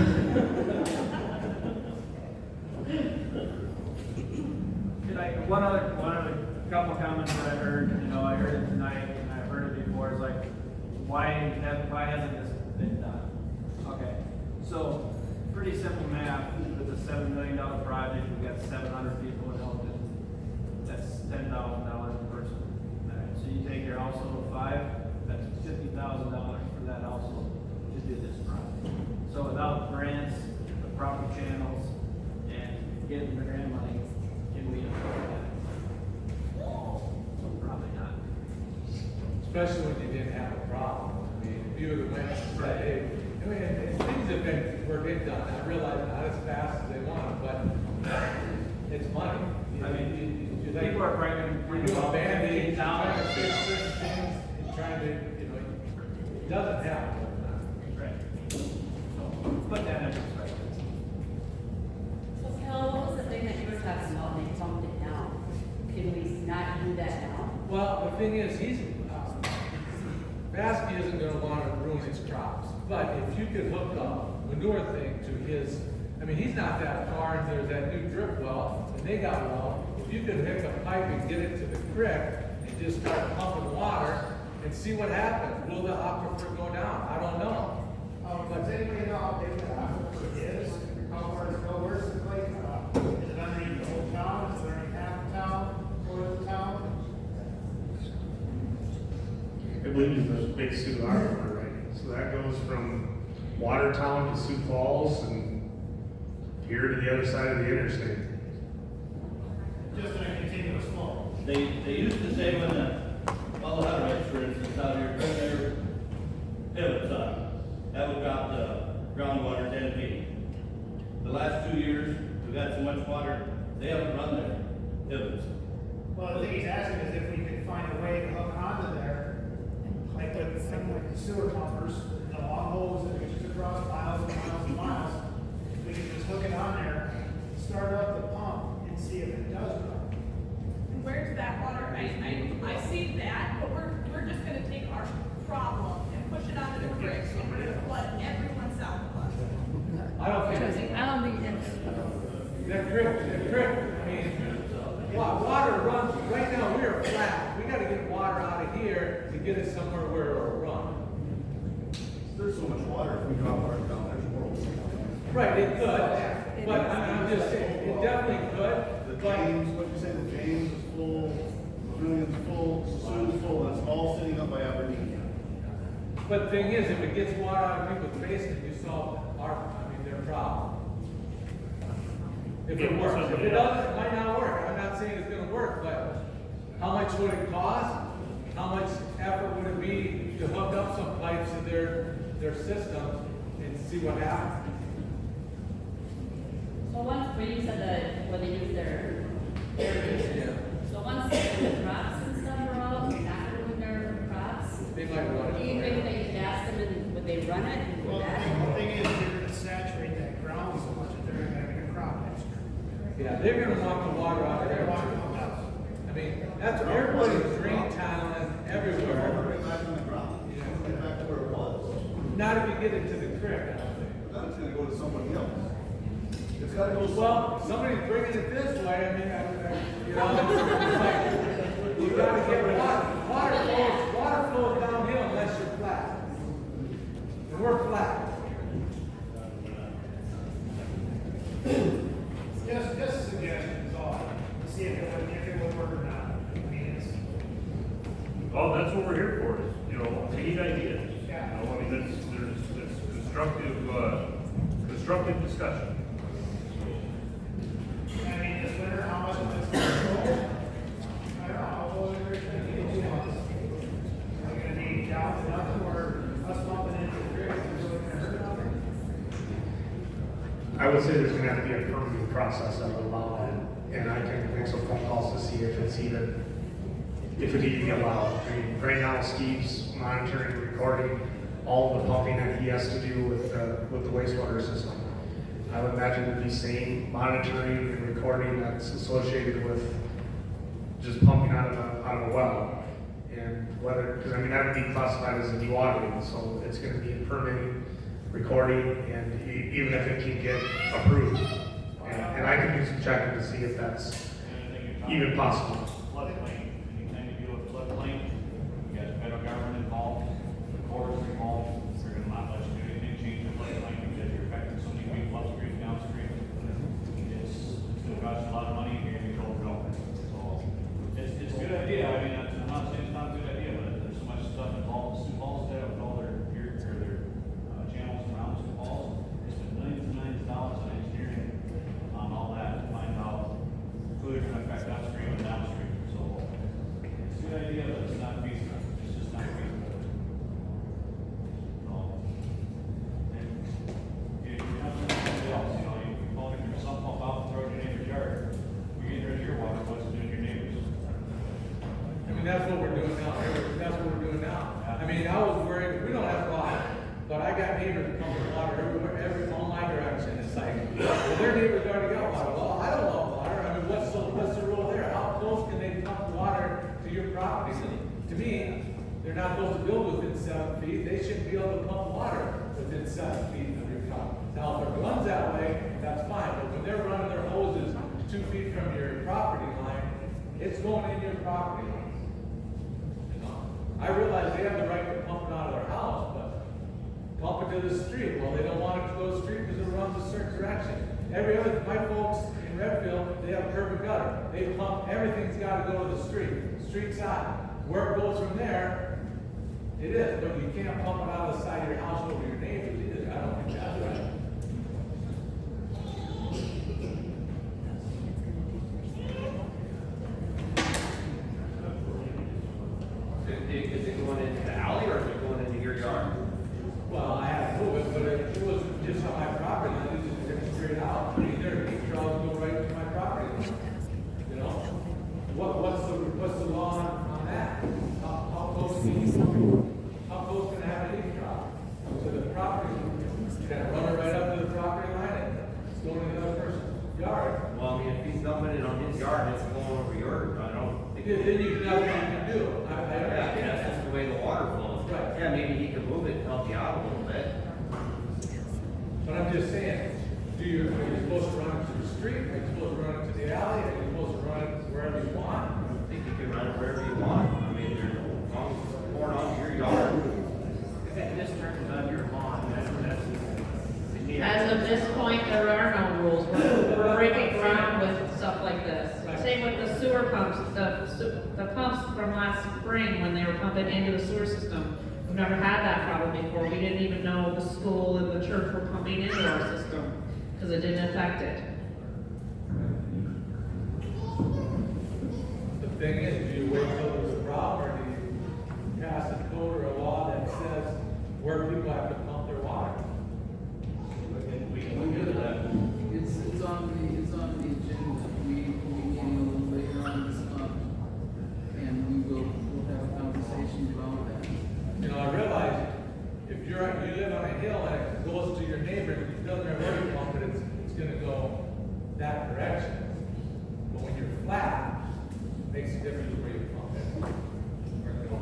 [SPEAKER 7] One other couple comments that I heard, you know, I heard it tonight and I've heard it before, is like, why hasn't this been done? Okay, so pretty simple math, with a $7 million project, we've got 700 people in Elton, that's $10,000 per person. All right, so you take your household of 5, that's $50,000 for that household to do this project. So without grants, the proper channels, and getting the grandma
[SPEAKER 19] especially when you didn't have a problem. I mean, if you would have went and said, hey, I mean, and things have been, were getting done, I realize not as fast as they want, but it's money. I mean,
[SPEAKER 7] People are bringing
[SPEAKER 19] you're doing
[SPEAKER 7] about
[SPEAKER 19] Band-Aids,
[SPEAKER 7] $15,000.
[SPEAKER 19] trying to fix certain things, and trying to, you know, it doesn't happen.
[SPEAKER 7] Right. So, put that in perspective.
[SPEAKER 8] So Cal, what was the thing that you were talking about, they pumped it down? Can we not do that now?
[SPEAKER 19] Well, the thing is, Baskey isn't gonna wanna ruin his crops, but if you could hook a manure thing to his, I mean, he's not that far, and there's that new drip well, and they got well, if you could hook a pipe and get it to the creek, and just start pumping water, and see what happens, will the aquifer go down? I don't know.
[SPEAKER 7] Does anybody know how big the aquifer is? How far does it go? Where's the clay cut? Is it underneath the whole town? Is it underneath half the town? Quarter of the town?
[SPEAKER 3] I believe there's a big Sioux Aquifer, right? So that goes from Watertown to Sioux Falls and here to the other side of the interstate.
[SPEAKER 7] Just in a continuous flow.
[SPEAKER 1] They used to say when the Colorado, for instance, out here, turn their pivots on, that would drop the groundwater 10 feet. The last 2 years, we've got so much water, they haven't run their pivots.
[SPEAKER 7] Well, the thing he's asking is if we could find a way to hook onto there, like with something like the sewer pumpers, the long holes that reaches across miles and miles and miles. We could just hook it on there, start up the pump and see if it does run.
[SPEAKER 2] And where's that water? I see that, but we're just gonna take our problem and push it onto the creek, so we're gonna flood everyone south of us.
[SPEAKER 19] I don't think.
[SPEAKER 15] I don't think that's.
[SPEAKER 19] That creek, I mean, water runs, right now, we're flat, we gotta get water out of here to get it somewhere where it'll run.
[SPEAKER 14] There's so much water, if we drop water down, there's world.
[SPEAKER 19] Right, it could, but I'm just saying, it definitely could,
[SPEAKER 14] The
[SPEAKER 19] but,
[SPEAKER 14] James, what you say, the James is full, Pavillion's full, Sioux's full, that's all sitting up by Aberdeen.
[SPEAKER 19] but the thing is, if it gets water out of people's basement, you solve their problem. If it works, if it doesn't, it might not work, I'm not saying it's gonna work, but how much would it cost? How much effort would it be to hook up some pipes to their system and see what happens?
[SPEAKER 8] So once, where you said that, when they use their irrigation, so once the crops and stuff are out, they're not gonna ruin their crops?
[SPEAKER 19] They might run
[SPEAKER 8] Do you
[SPEAKER 19] it.
[SPEAKER 8] think they could ask them and would they run it and
[SPEAKER 7] Well,
[SPEAKER 8] would that?
[SPEAKER 7] the thing is, you're gonna saturate that ground so much that they're gonna have a crop next year.
[SPEAKER 19] Yeah, they're gonna want the water out of there. I mean, that's everybody's drain tiling everywhere.
[SPEAKER 14] Right back on the ground, right back to where it was.
[SPEAKER 19] Not if you get it to the creek, I don't think.
[SPEAKER 14] Then it's gonna go to somebody else. It's gotta go
[SPEAKER 19] Well, somebody's bringing it this way, I mean, you know, it's like, you gotta get water flows downhill unless you're flat. And we're flat.
[SPEAKER 7] Just a suggestion is all, to see if it would work or not. I mean, it's,
[SPEAKER 13] Well, that's what we're here for, is, you know, we need ideas.
[SPEAKER 7] Yeah.
[SPEAKER 13] You know, I mean, there's constructive discussion.
[SPEAKER 7] I mean, this winter, how much of it's gonna go? I don't know, how old are they gonna be, 2 months? Are they gonna be down to nothing, or us pumping into the creek, is really gonna hurt nothing?
[SPEAKER 3] I would say there's gonna have to be a permitting process that would allow that, and I can make some phone calls to see if it's even, if it even allowed. I mean, right now Steve's monitoring, recording all the pumping that he has to do with the wastewater system. I would imagine it'd be same monitoring and recording that's associated with just pumping out of a well. And whether, because I mean, that would be classified as a dewatering, so it's gonna be permitting, recording, and even if it can get approved. And I can do some checking to see if that's even possible.
[SPEAKER 7] Floodplain, anytime you deal with floodplain, you got the federal government involved, the courts involved, they're gonna not let you do anything, change the floodplain because you're affecting so many people upstream, downstream. It's gonna cost a lot of money, you're gonna be told no. So, it's a good idea, I mean, I'm not saying it's not a good idea, but there's so much stuff involved with Sioux Falls there, with all their channels around Sioux Falls. They spend millions and millions of dollars on engineering on all that to find out who they're gonna affect upstream and downstream. So
[SPEAKER 19] You're not supposed to build within 7 feet, they shouldn't be able to pump water within 7 feet of your property. Now, if it runs that way, that's fine, but when they're running their hoses 2 feet from your property line, it's going in your property line. You know, I realize they have the right to pump it out of their house, but pump it to the street. Well, they don't want it to go to the street because it runs a certain direction. Every other, my folks in Redfield, they have curb and gutter. They pump, everything's gotta go to the street side. Where it goes from there, it is, but you can't pump it out of the side of your house over your neighbors either. I don't think that's right.
[SPEAKER 20] Is it going into the alley or is it going into your yard?
[SPEAKER 19] Well, I had to move it, but if it was just on my property, I just took it straight out. I mean, there, each draws go right to my property. You know? What's the law on that? How close can I have a leaf drop? To the property? Can I run it right up to the property line and it's going to the other person's yard?
[SPEAKER 20] Well, I mean, if he's dumping it on his yard, it's going over yours. I don't think.
[SPEAKER 19] Then you have nothing you can do. I
[SPEAKER 20] Yeah, that's just the way the water flows.
[SPEAKER 19] Right.
[SPEAKER 20] Yeah, maybe he could move it and help you out a little bit.
[SPEAKER 19] But I'm just saying, are you supposed to run it to the street? Are you supposed to run it to the alley? Are you supposed to run it wherever you want?
[SPEAKER 20] I think you can run it wherever you want. I mean, there's as long as it's pouring onto your yard. If it just turns on your lawn, that's.
[SPEAKER 4] As of this point, there are no rules. We're breaking ground with stuff like this. Same with the sewer pumps, the pumps from last spring when they were pumping into the sewer system. We've never had that problem before. We didn't even know the school and the church were pumping into our system because it didn't affect it.
[SPEAKER 19] The thing is, do you wait till there's a problem, or do you pass a code or a law that says where people have to pump their water?
[SPEAKER 1] We can do that.
[SPEAKER 5] It's on the agenda. We meeting a little later on this month, and we'll have a conversation about that.
[SPEAKER 19] You know, I realize if you live on a hill and it goes to your neighbor, it doesn't matter where you pump it, it's gonna go that direction. But when you're flat, it makes a difference where you pump it.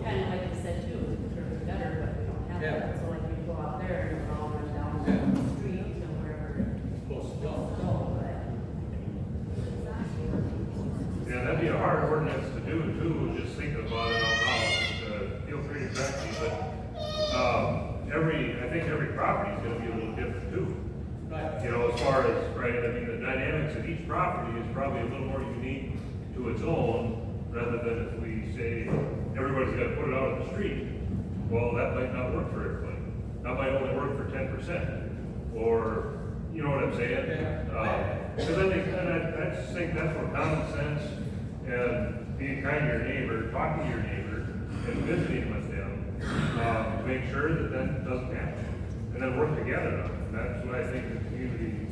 [SPEAKER 8] Kind of like you said too, it's better, but we don't have
[SPEAKER 19] Yeah.
[SPEAKER 8] that, so like we go out there and it all runs down
[SPEAKER 19] Yeah.
[SPEAKER 8] the street to wherever it's
[SPEAKER 19] Supposed to go.
[SPEAKER 8] go, but.
[SPEAKER 13] Yeah, that'd be a hard ordinance to do too, just thinking about it out loud. Feel free to correct me, but, I think every property is gonna be a little different too.
[SPEAKER 19] Right.
[SPEAKER 13] You know, as far as, right, I mean, the dynamics of each property is probably a little more unique to its own, rather than if we say, everybody's gotta put it out on the street. Well, that might not work for everybody. That might only work for 10%, or, you know what I'm saying? Because I just think that's where common sense and being kind to your neighbor, talking to your neighbor, and visiting with them, to make sure that that doesn't happen. And then work together on it. And that's what I think the community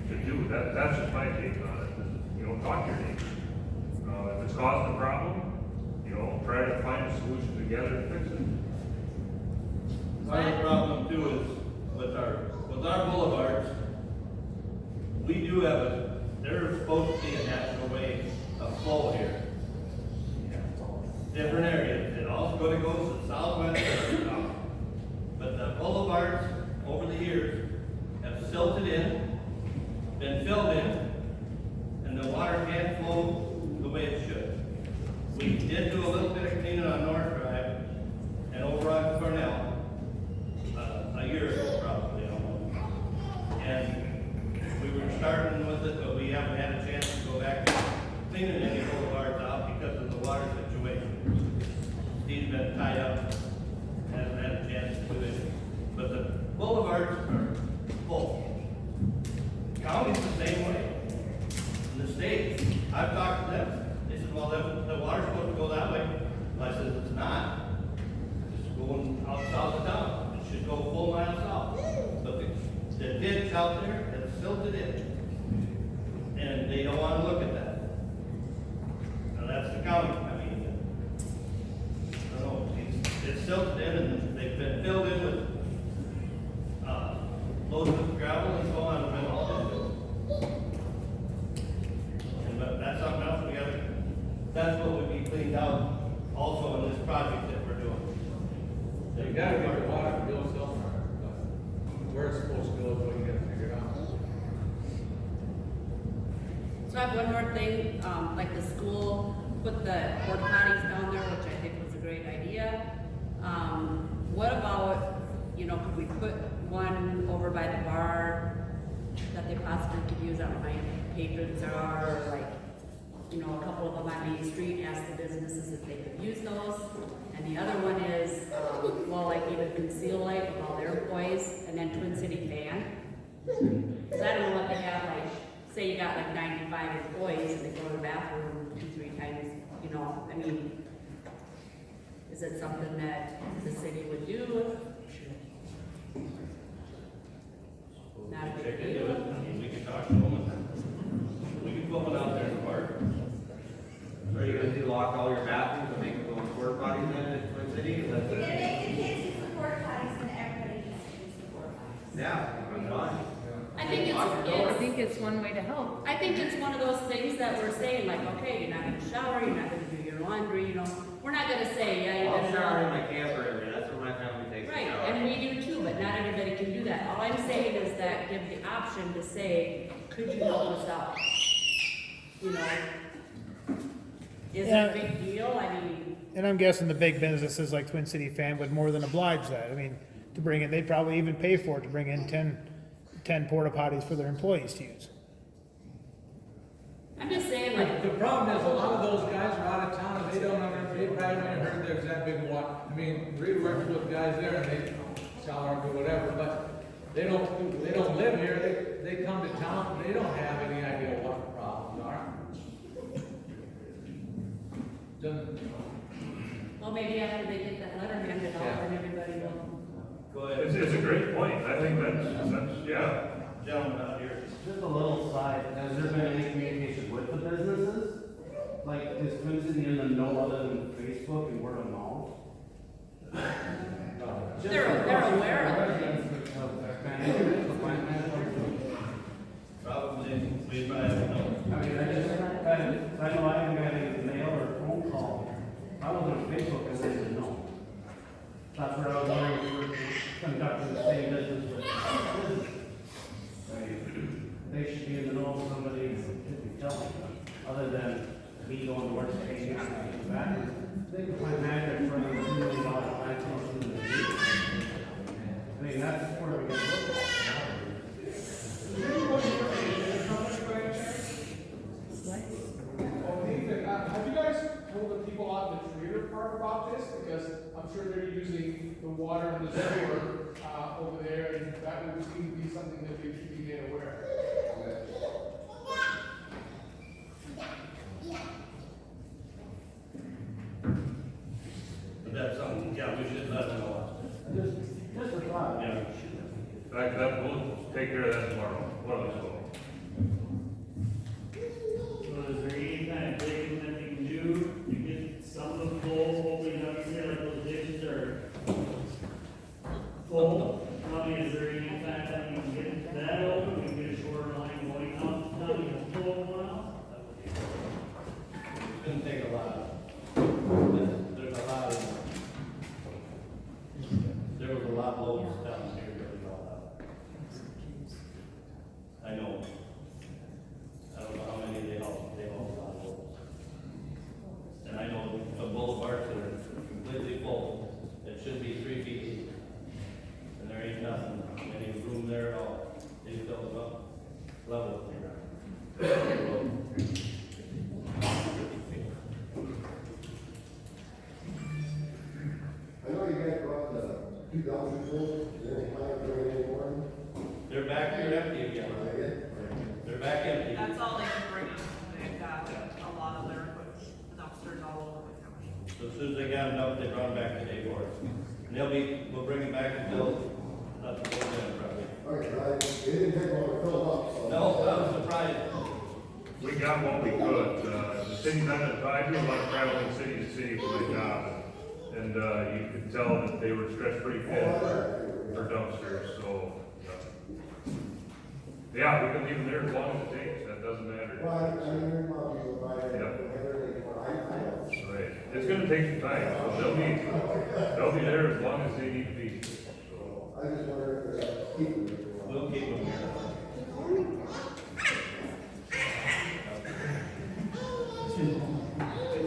[SPEAKER 13] should do. That's just my take on it. Is, you know, talk to your neighbor. If it's causing a problem, you know, try to find a solution together to fix it.
[SPEAKER 1] Part of the problem too is with our boulevards, we do have there's supposed to be a natural way of flow here. Different areas, it also going to go to the southwest or south. But the boulevards over the years have silted in, been filled in, and the water can't flow the way it should. We did do a little bit of cleaning on North Drive and over on Cornell, a year ago probably almost. And we were starting with it, but we haven't had a chance to go back and cleaning any boulevards out because of the water situation. He's been tied up, hasn't had a chance to do it. But the boulevards are full. County's the same way. In the state, I've talked to them. They said, well, the water's supposed to go that way. I said, it's not. It's going out south of town. It should go a full mile south. But the ditch out there has silted in. And they don't want to look at that. Now, that's the county. I mean, I don't know, it's silted in and they've been filled in with loads of gravel and so on, and all of it. But that's something else we gotta, that's what would be cleaned out also in this project that we're doing.
[SPEAKER 19] gotta get your water bill somewhere, but where it's supposed to go is what you gotta figure out.
[SPEAKER 8] So I have one more thing, like the school put the porta potties down there, which I think was a great idea. What about, could we put one over by the bar that they possibly could use? I don't know, my patrons are like, a couple of them on Main Street, ask the businesses if they could use those. And the other one is, like even Conceal Light with all their employees, and then Twin City Fan. Cause I don't know what they have, like, say you got like 95 employees and they go to the bathroom 2-3 times, is it something that the city would do? Not a
[SPEAKER 1] Check
[SPEAKER 8] big
[SPEAKER 1] into it,
[SPEAKER 8] deal.
[SPEAKER 1] we can talk to them, and we can put one out there in the park.
[SPEAKER 20] Are you gonna lock all your bathrooms and make them go porta potties then in Twin City? Is that
[SPEAKER 6] If
[SPEAKER 20] the-
[SPEAKER 6] the kids use the porta potties, then everybody needs to use the porta potties.
[SPEAKER 20] Yeah, I'm fine.
[SPEAKER 8] I think
[SPEAKER 6] I think it's one way to help.
[SPEAKER 8] I think it's one of those things that we're saying, like, okay, you're not gonna shower, you're not gonna do your laundry, we're not gonna say, yeah, you're
[SPEAKER 20] I'll
[SPEAKER 8] gonna.
[SPEAKER 20] shower in my camper every day, that's where my family takes a
[SPEAKER 8] Right,
[SPEAKER 20] shower.
[SPEAKER 8] and we do too, but not everybody can do that. All I'm saying is that give the option to say, could you help us out? Is it a big deal?
[SPEAKER 12] And I'm guessing the big businesses like Twin City Fan would more than oblige that. To bring in, they'd probably even pay for it to bring in 10 porta potties for their employees to use.
[SPEAKER 8] I'm just saying, like.
[SPEAKER 19] The problem is, a lot of those guys are out of town, and they probably haven't heard there's that big water. We work with guys there, and they shower or whatever, but they don't live here, they come to town, they don't have any idea what the problems are.
[SPEAKER 8] Well, maybe after they get that letter handed out, then everybody will.
[SPEAKER 1] Go ahead.
[SPEAKER 13] It's a great point, I think that's, yeah.
[SPEAKER 1] Gentlemen out here.
[SPEAKER 16] Just a little side, has there been any communication with the businesses? Like, is Twin City in the know other than Facebook and word of mouth?
[SPEAKER 8] They're aware of it.
[SPEAKER 1] Probably, we might have known.
[SPEAKER 16] I know I haven't got any mail or phone call. I was on Facebook and they didn't know. That's where I was wondering if we were conducting the same business with business. They should be in the know of somebody who should be telling them, other than me going to work and paying out the back. They can find magic for the $2 million plant in the year. That's where we get
[SPEAKER 24] Have you guys told the people out in the Trader Park about this? Because I'm sure they're using the water in the sewer, over there, and that would seem to be something that they should be made aware of.
[SPEAKER 1] But that's something, yeah, we should let them know.
[SPEAKER 16] Just a thought.
[SPEAKER 1] Yeah.
[SPEAKER 13] In fact, we'll take care of that tomorrow, one of us will.
[SPEAKER 7] So is there any kind of digging that you can do to get some of the flow opening up, say like those ditches are full? Is there any kind of that you can get that open, we can get a shorter line going out, now you can pull one out?
[SPEAKER 1] It's gonna take a lot. There's a lot of, there was a lot of loads down here really all out. I know. I don't know how many they hauled a lot of loads. And I know the boulevards that are completely full, it should be 3 feet deep. And there ain't nothing, any room there at all. They filled it up, level with the ground.
[SPEAKER 14] I know you guys brought the 2,000 full, is there any plan of doing any more?
[SPEAKER 1] They're back here empty again. They're back empty.
[SPEAKER 2] That's all they can bring us. They've got a lot of their dumpsters all over the county.
[SPEAKER 1] So as soon as they got enough, they brought them back today for us. And we'll bring them back until, not the whole day probably.
[SPEAKER 14] Okay, it didn't take long to fill up, so.
[SPEAKER 1] No, I was surprised.
[SPEAKER 13] We got what we could, the city's not that I do a lot of traveling city to city for my job. And, you could tell that they were stretched pretty thin for dumpsters, so. Yeah, we can leave them there as long as it takes, that doesn't matter.
[SPEAKER 14] Well, I heard about you, but I
[SPEAKER 13] Yep.
[SPEAKER 14] know.
[SPEAKER 13] Right, it's gonna take some time, so they'll be there there as long as they need to be.
[SPEAKER 14] I just wonder if they're keeping it.
[SPEAKER 1] We'll keep them here.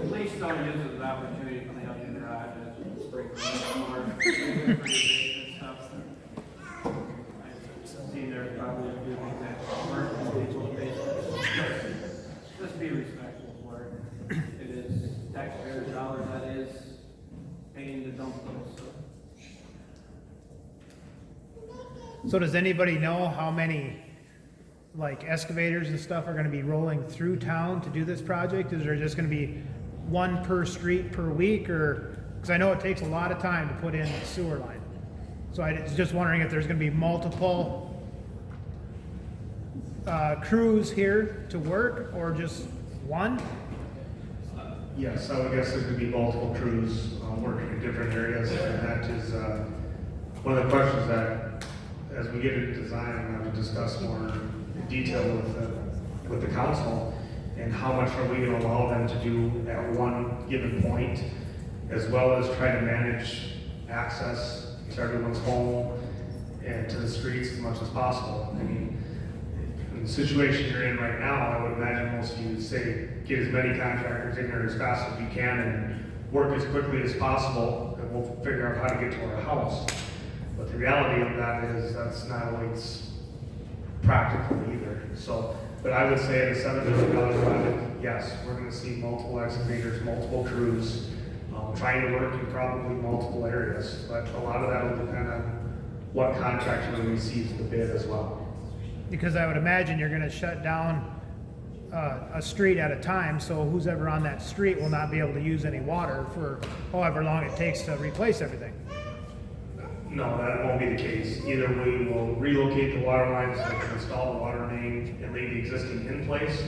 [SPEAKER 16] Please don't use it as an opportunity to clean up your garages, spray clean more, pretty basic stuff. I've seen there probably a few things that work in people's basements. Just be respectful for it. It is taxpayers' dollars, that is paying to dump those, so.
[SPEAKER 12] So does anybody know how many, like, excavators and stuff are gonna be rolling through town to do this project? Is there just gonna be one per street per week, or, because I know it takes a lot of time to put in a sewer line. So I was just wondering if there's gonna be multiple crews here to work, or just one?
[SPEAKER 3] Yes, I would guess there could be multiple crews working in different areas, and that is one of the questions that, as we get into design, I'm going to discuss more in detail with the council, and how much are we going to allow them to do at one given point, as well as try to manage access to everyone's home and to the streets as much as possible. I mean, in the situation you're in right now, I would imagine most of you would say, get as many contractors in there as fast as you can and work as quickly as possible, and we'll figure out how to get to our house. But the reality of that is that's not always practical either. So, but I would say at a $7 million project, yes, we're gonna see multiple excavators, multiple crews, trying to work in probably multiple areas. But a lot of that will depend on what contractor receives the bid as well.
[SPEAKER 12] Because I would imagine you're gonna shut down a street at a time, so who's ever on that street will not be able to use any water for however long it takes to replace everything.
[SPEAKER 3] No, that won't be the case. Either we will relocate the water lines and install the water main and leave the existing in place,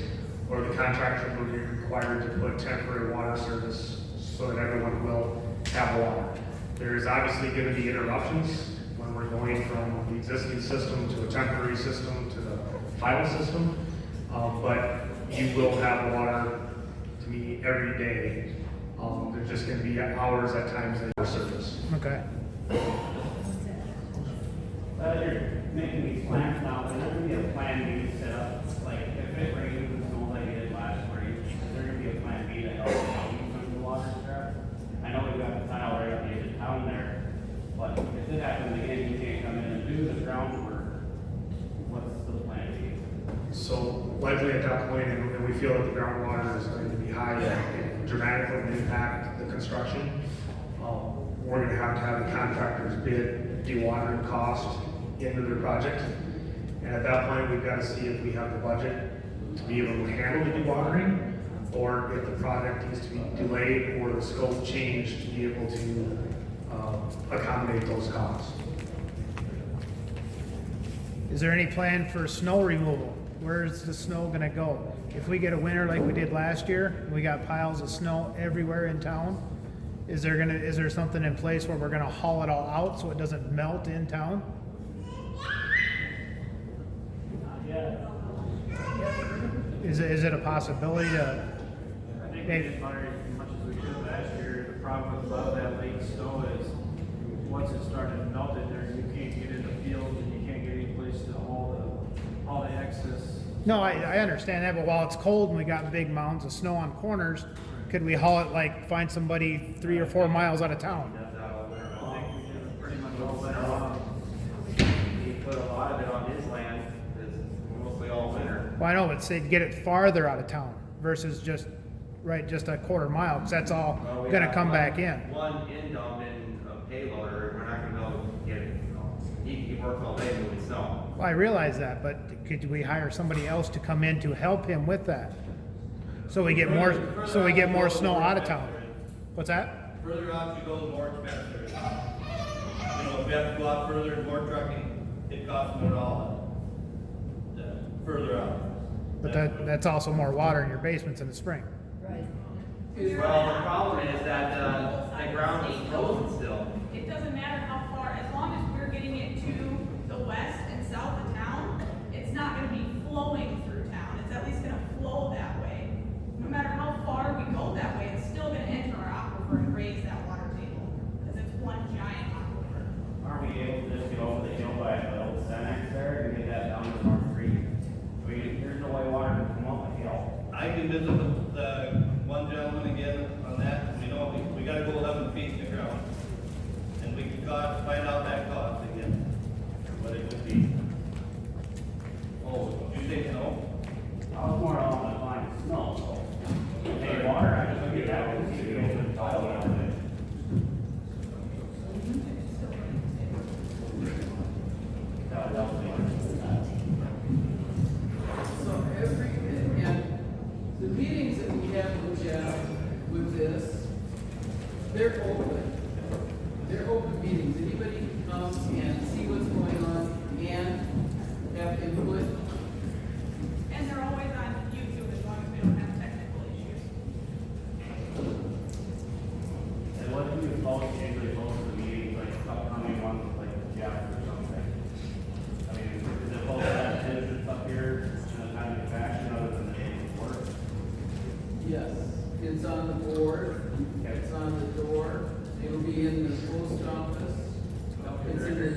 [SPEAKER 3] or the contractor will be required to put temporary water service so that everyone will have water. There's obviously going to be interruptions when we're going from the existing system to a temporary system to the final system, but you will have water to me every day. There's just going to be hours at times that you service.
[SPEAKER 12] Okay.
[SPEAKER 16] You're making these plans now, is there gonna be a plan B set up? Like, if it rains and snows like it did last spring, is there gonna be a plan B to help you from the water stuff? I know we've got the tile right up the edge of town there, but if it happens again, you can't come in and do the groundwork. What's the plan B?
[SPEAKER 3] So likely at that point, and we feel that the groundwater is going to be high and dramatically impact the construction, we're going to have the contractors bid dewatering cost into their project. And at that point, we've got to see if we have the budget to be able to handle the dewatering, or if the project needs to be delayed or the scope changed to be able to accommodate those costs.
[SPEAKER 12] Is there any plan for snow removal? Where's the snow gonna go? If we get a winter like we did last year, and we got piles of snow everywhere in town, is there something in place where we're gonna haul it all out so it doesn't melt in town? Is it a possibility to?
[SPEAKER 16] I think we did fire as much as we could last year. The problem with a lot of that late snow is, once it started to melt in there, you can't get in the fields and you can't get any place to haul the excess.
[SPEAKER 12] No, I understand that, but while it's cold and we got big mounds of snow on corners, could we haul it, like, find somebody 3 or 4 miles out of town?
[SPEAKER 16] I think we did pretty much all winter long. He put a lot of it on his land, it's mostly all winter.
[SPEAKER 12] Well, I know, but say get it farther out of town versus just a quarter mile, because that's all
[SPEAKER 20] Well, we
[SPEAKER 12] gonna
[SPEAKER 20] have
[SPEAKER 12] come
[SPEAKER 20] one-
[SPEAKER 12] back in.
[SPEAKER 20] One end dump in a payloader, we're not gonna go get it, he works all day moving snow.
[SPEAKER 12] Well, I realize that, but could we hire somebody else to come in to help him with that? So we get more snow out of town. What's that?
[SPEAKER 1] Further out you go, the more expensive. You know, if you have to go out further and more trucking, it costs more to haul it. Further out.
[SPEAKER 12] But that's also more water in your basements in the spring.
[SPEAKER 8] Right.
[SPEAKER 20] Well, the problem is that the ground is frozen still.
[SPEAKER 2] It doesn't matter how far, as long as we're getting it to the west and south of town, it's not gonna be flowing through town. It's at least gonna flow that way. No matter how far we go that way, it's still gonna enter our aquifer and raise that water table, because it's one giant
[SPEAKER 5] be in the post office, it's in the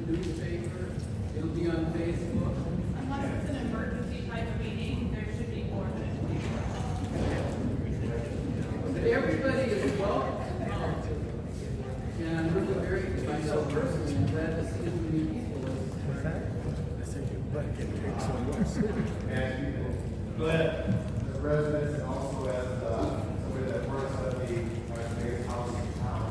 [SPEAKER 5] newspaper, it'll be on Facebook.
[SPEAKER 2] Unless it's an emergency type of meeting, there should be more than a 24 hours.
[SPEAKER 5] Everybody is welcome to come. And I'm really very, myself personally, glad to see as many people
[SPEAKER 14] And as residents and also as somebody that works at the biggest house in town.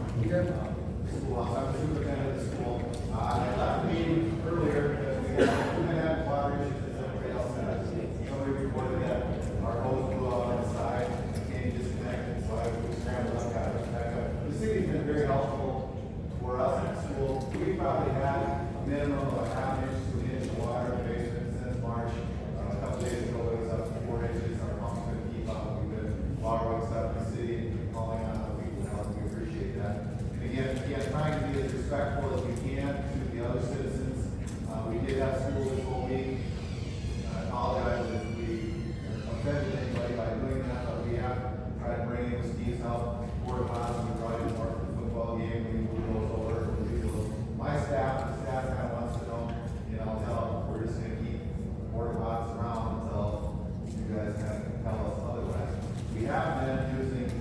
[SPEAKER 14] Schoolhouse, I'm the superintendent of the school. I left the meeting earlier because we had water issues as everybody else has. Somebody reported that our hose blew out on the side, became disconnected, so I scrambled up, got it back up. The city's been very helpful for us at school. We probably had a minimum of a half inch to an inch of water in the basement since March. A couple days ago, it was up to 4 inches. Our pumps couldn't keep up. We've been waterworks up in the city and calling on other people to help. We appreciate that. And again, trying to be as respectful as we can to the other citizens. We did have school this whole week. I apologize if we offended anybody by doing that, but we have tried to bring in Steve's help. Porta potties, we brought in more for the football game. We moved those over. We do those. My staff, the staff kind of wants to know, we're just going to keep porta potties around until you guys kind of tell us otherwise. We have been using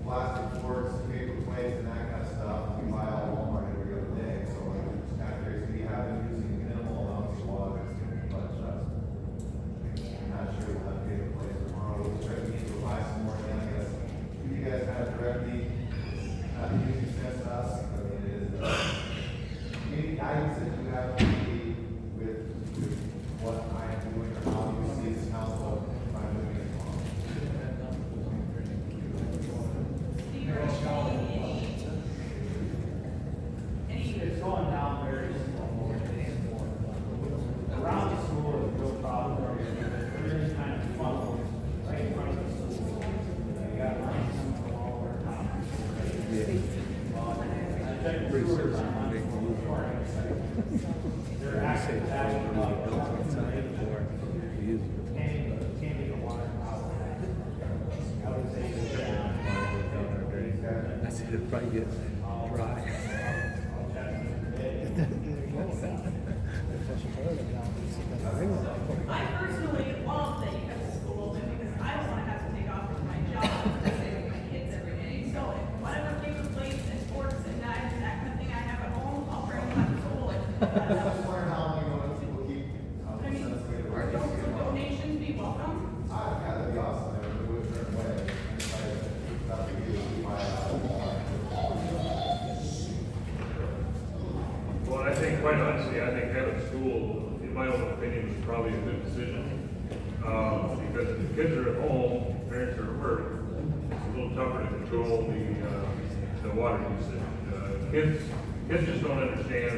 [SPEAKER 14] plastic forks, paper plates, and that kind of stuff. We buy all Walmart every other day, so I'm just kind of curious. We have been using minimal amounts of water, but I'm not sure we'll have paper plates tomorrow. We'll try to need to buy some more again, I guess. You guys kind of direct me, not using sense to us. I mean, it is, any guidance that you have for me with what I am doing or how you see this council, if I'm doing it wrong.
[SPEAKER 7] It's going down very slow. Around the school is a real problem. Everything's kind of funneled right in front of the school. You got lines coming from all over town. I checked the sewers on Monday morning. They're actually backing up. Can't even water out. I would say it's down.
[SPEAKER 10] I said it'd probably get dry.
[SPEAKER 2] I personally love that you have the school open because I don't want to have to take off from my job to stay with my kids every day. So whatever paper plates and forks and knives and that kind of thing I have at home, I'll bring them to school.
[SPEAKER 14] I was wondering how many people keep.
[SPEAKER 2] I mean, donations be welcome.
[SPEAKER 14] That'd be awesome. They would do it a certain way. That'd be good.
[SPEAKER 13] Well, I think, quite honestly, I think having school, in my own opinion, is probably a good decision. Because if the kids are at home, parents are at work, it's a little tougher to control the water usage. Kids just don't understand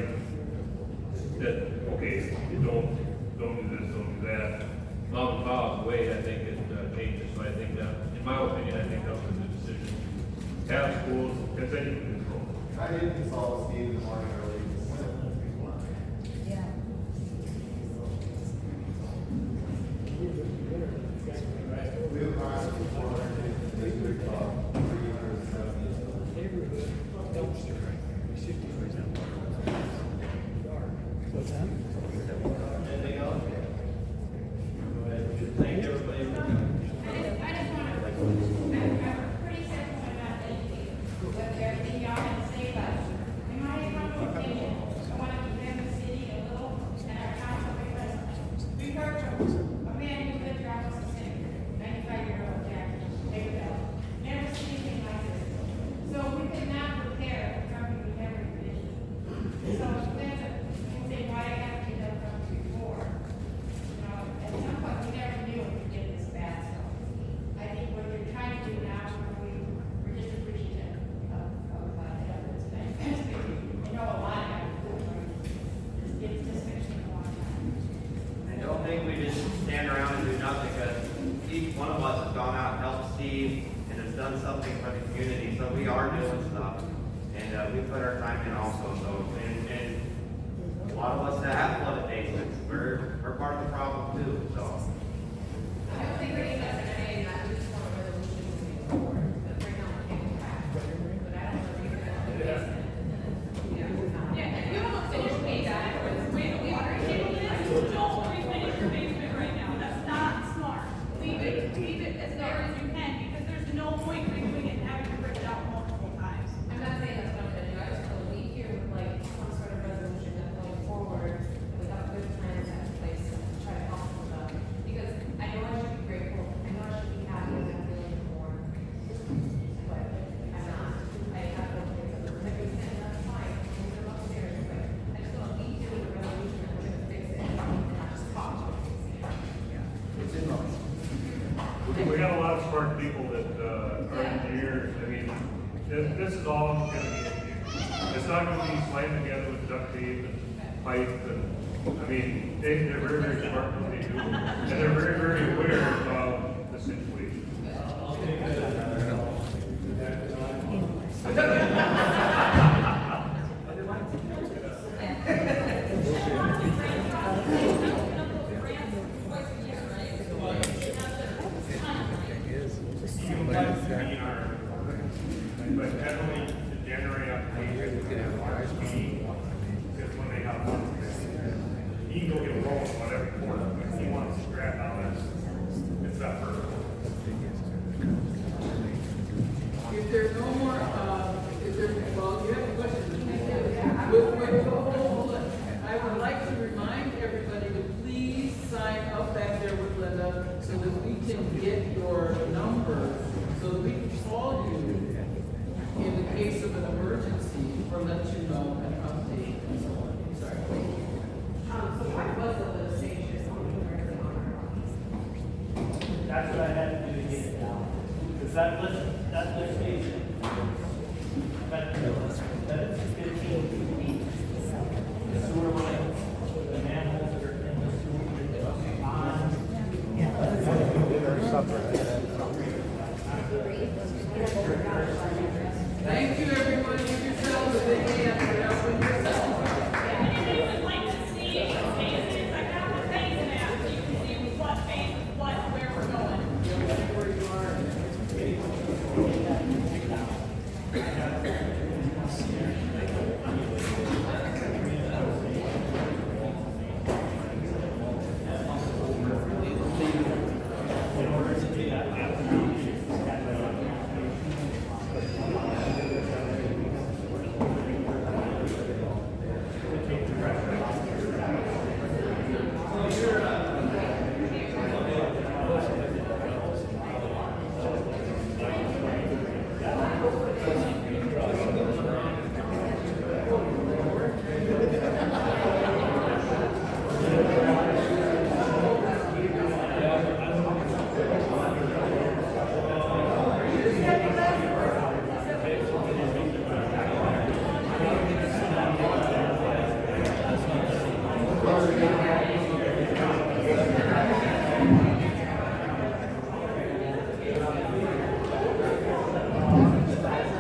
[SPEAKER 13] that, okay, you don't do this, don't do that.
[SPEAKER 1] Mom and Pa's way, I think it changes, so I think that, in my opinion, I think that was a good decision.
[SPEAKER 13] Have schools, kids they can control.
[SPEAKER 14] I did consult with Steve in the morning early.
[SPEAKER 8] Yeah.
[SPEAKER 14] We have approximately 400 district, 370.
[SPEAKER 12] What's that?
[SPEAKER 14] Anything else?
[SPEAKER 7] Thank you, everybody.
[SPEAKER 15] I just want to, I'm pretty simple about anything, with everything y'all have to say about it. In my humble opinion, I want to defend the city a little and our council because we heard from a man who lived here almost the same, 95-year-old Jack, David Bell. Never seen anything like this. So we could not prepare for something we never envisioned. So that's a, you say, why haven't you done something before? At some point, we never knew it would get this bad, so I think what you're trying to do now, we're just appreciative of the efforts. I know a lot of this makes me a long time.
[SPEAKER 20] I don't think we just stand around and do nothing, because each one of us has gone out and helped Steve and has done something for the community, so we are doing stuff. And we put our time in also, so, and a lot of us that have flooded basements, we're part of the problem too, so.
[SPEAKER 15] I don't think any of us are saying that we just want a resolution moving forward, but right now we're taking back. But I don't know if you're gonna do
[SPEAKER 13] not gonna be sliding together with duct tape and pipe and, I mean, they're very, very smart what they do. And they're very, very aware of the situation. But generally, the January application, because when they have one, he can go get a roll on whatever corner, but if he wants to grab out, it's that first.
[SPEAKER 5] If there's no more, if there's, well, you have a question. Hold on. I would like to remind everybody to please sign up back there with Linda so that we can get your number, so that we can call you in the case of an emergency or let you know an update and so on. Sorry.
[SPEAKER 4] So why was the lift station
[SPEAKER 7] That's what I had to do to get it down. Because that lift station, that is 15 feet deep. The sewer line, the manholes that are in the sewer,
[SPEAKER 5] Thank you, everyone. Give yourselves a big hand for helping yourselves.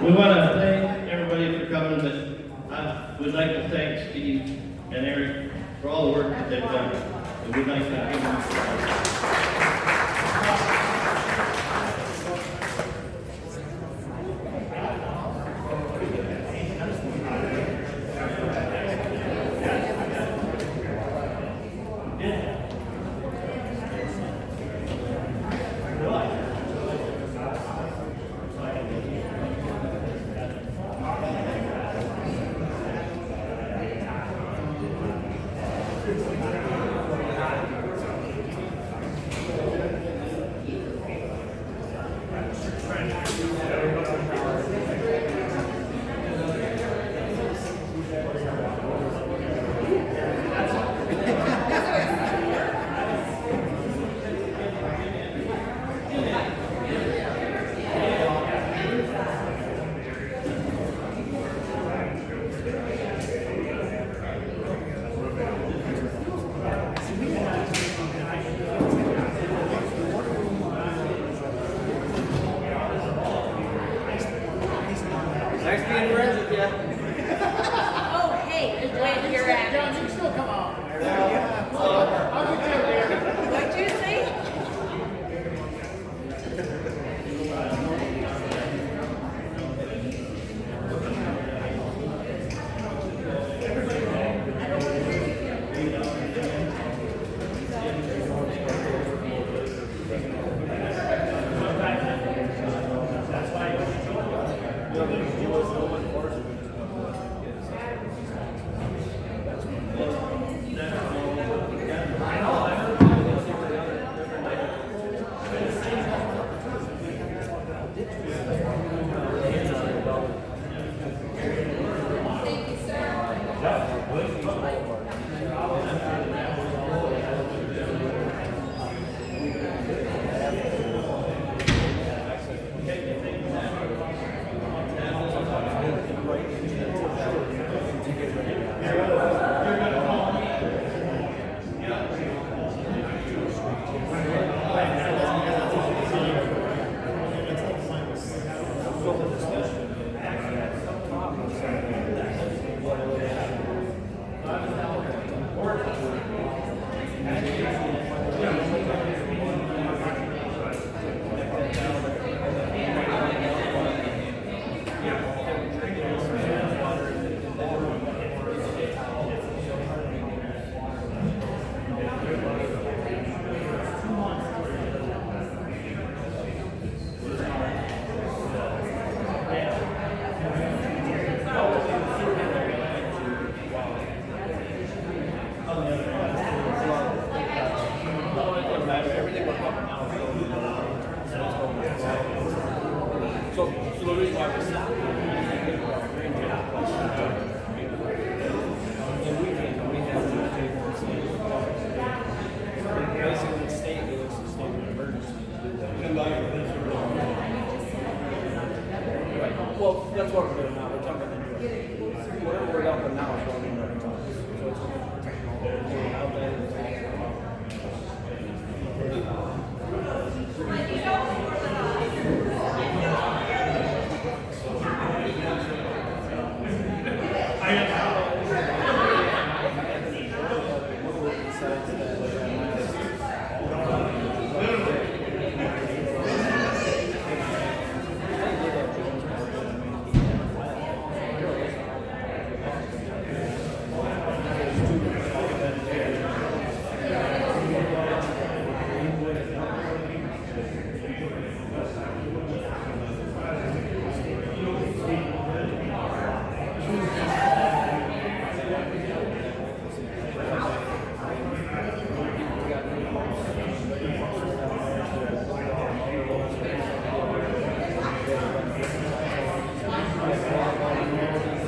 [SPEAKER 1] We want to thank everybody for coming, but I would like to thank Steve and Eric for all the work that they've done. And we'd like to give them.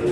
[SPEAKER 10] Shut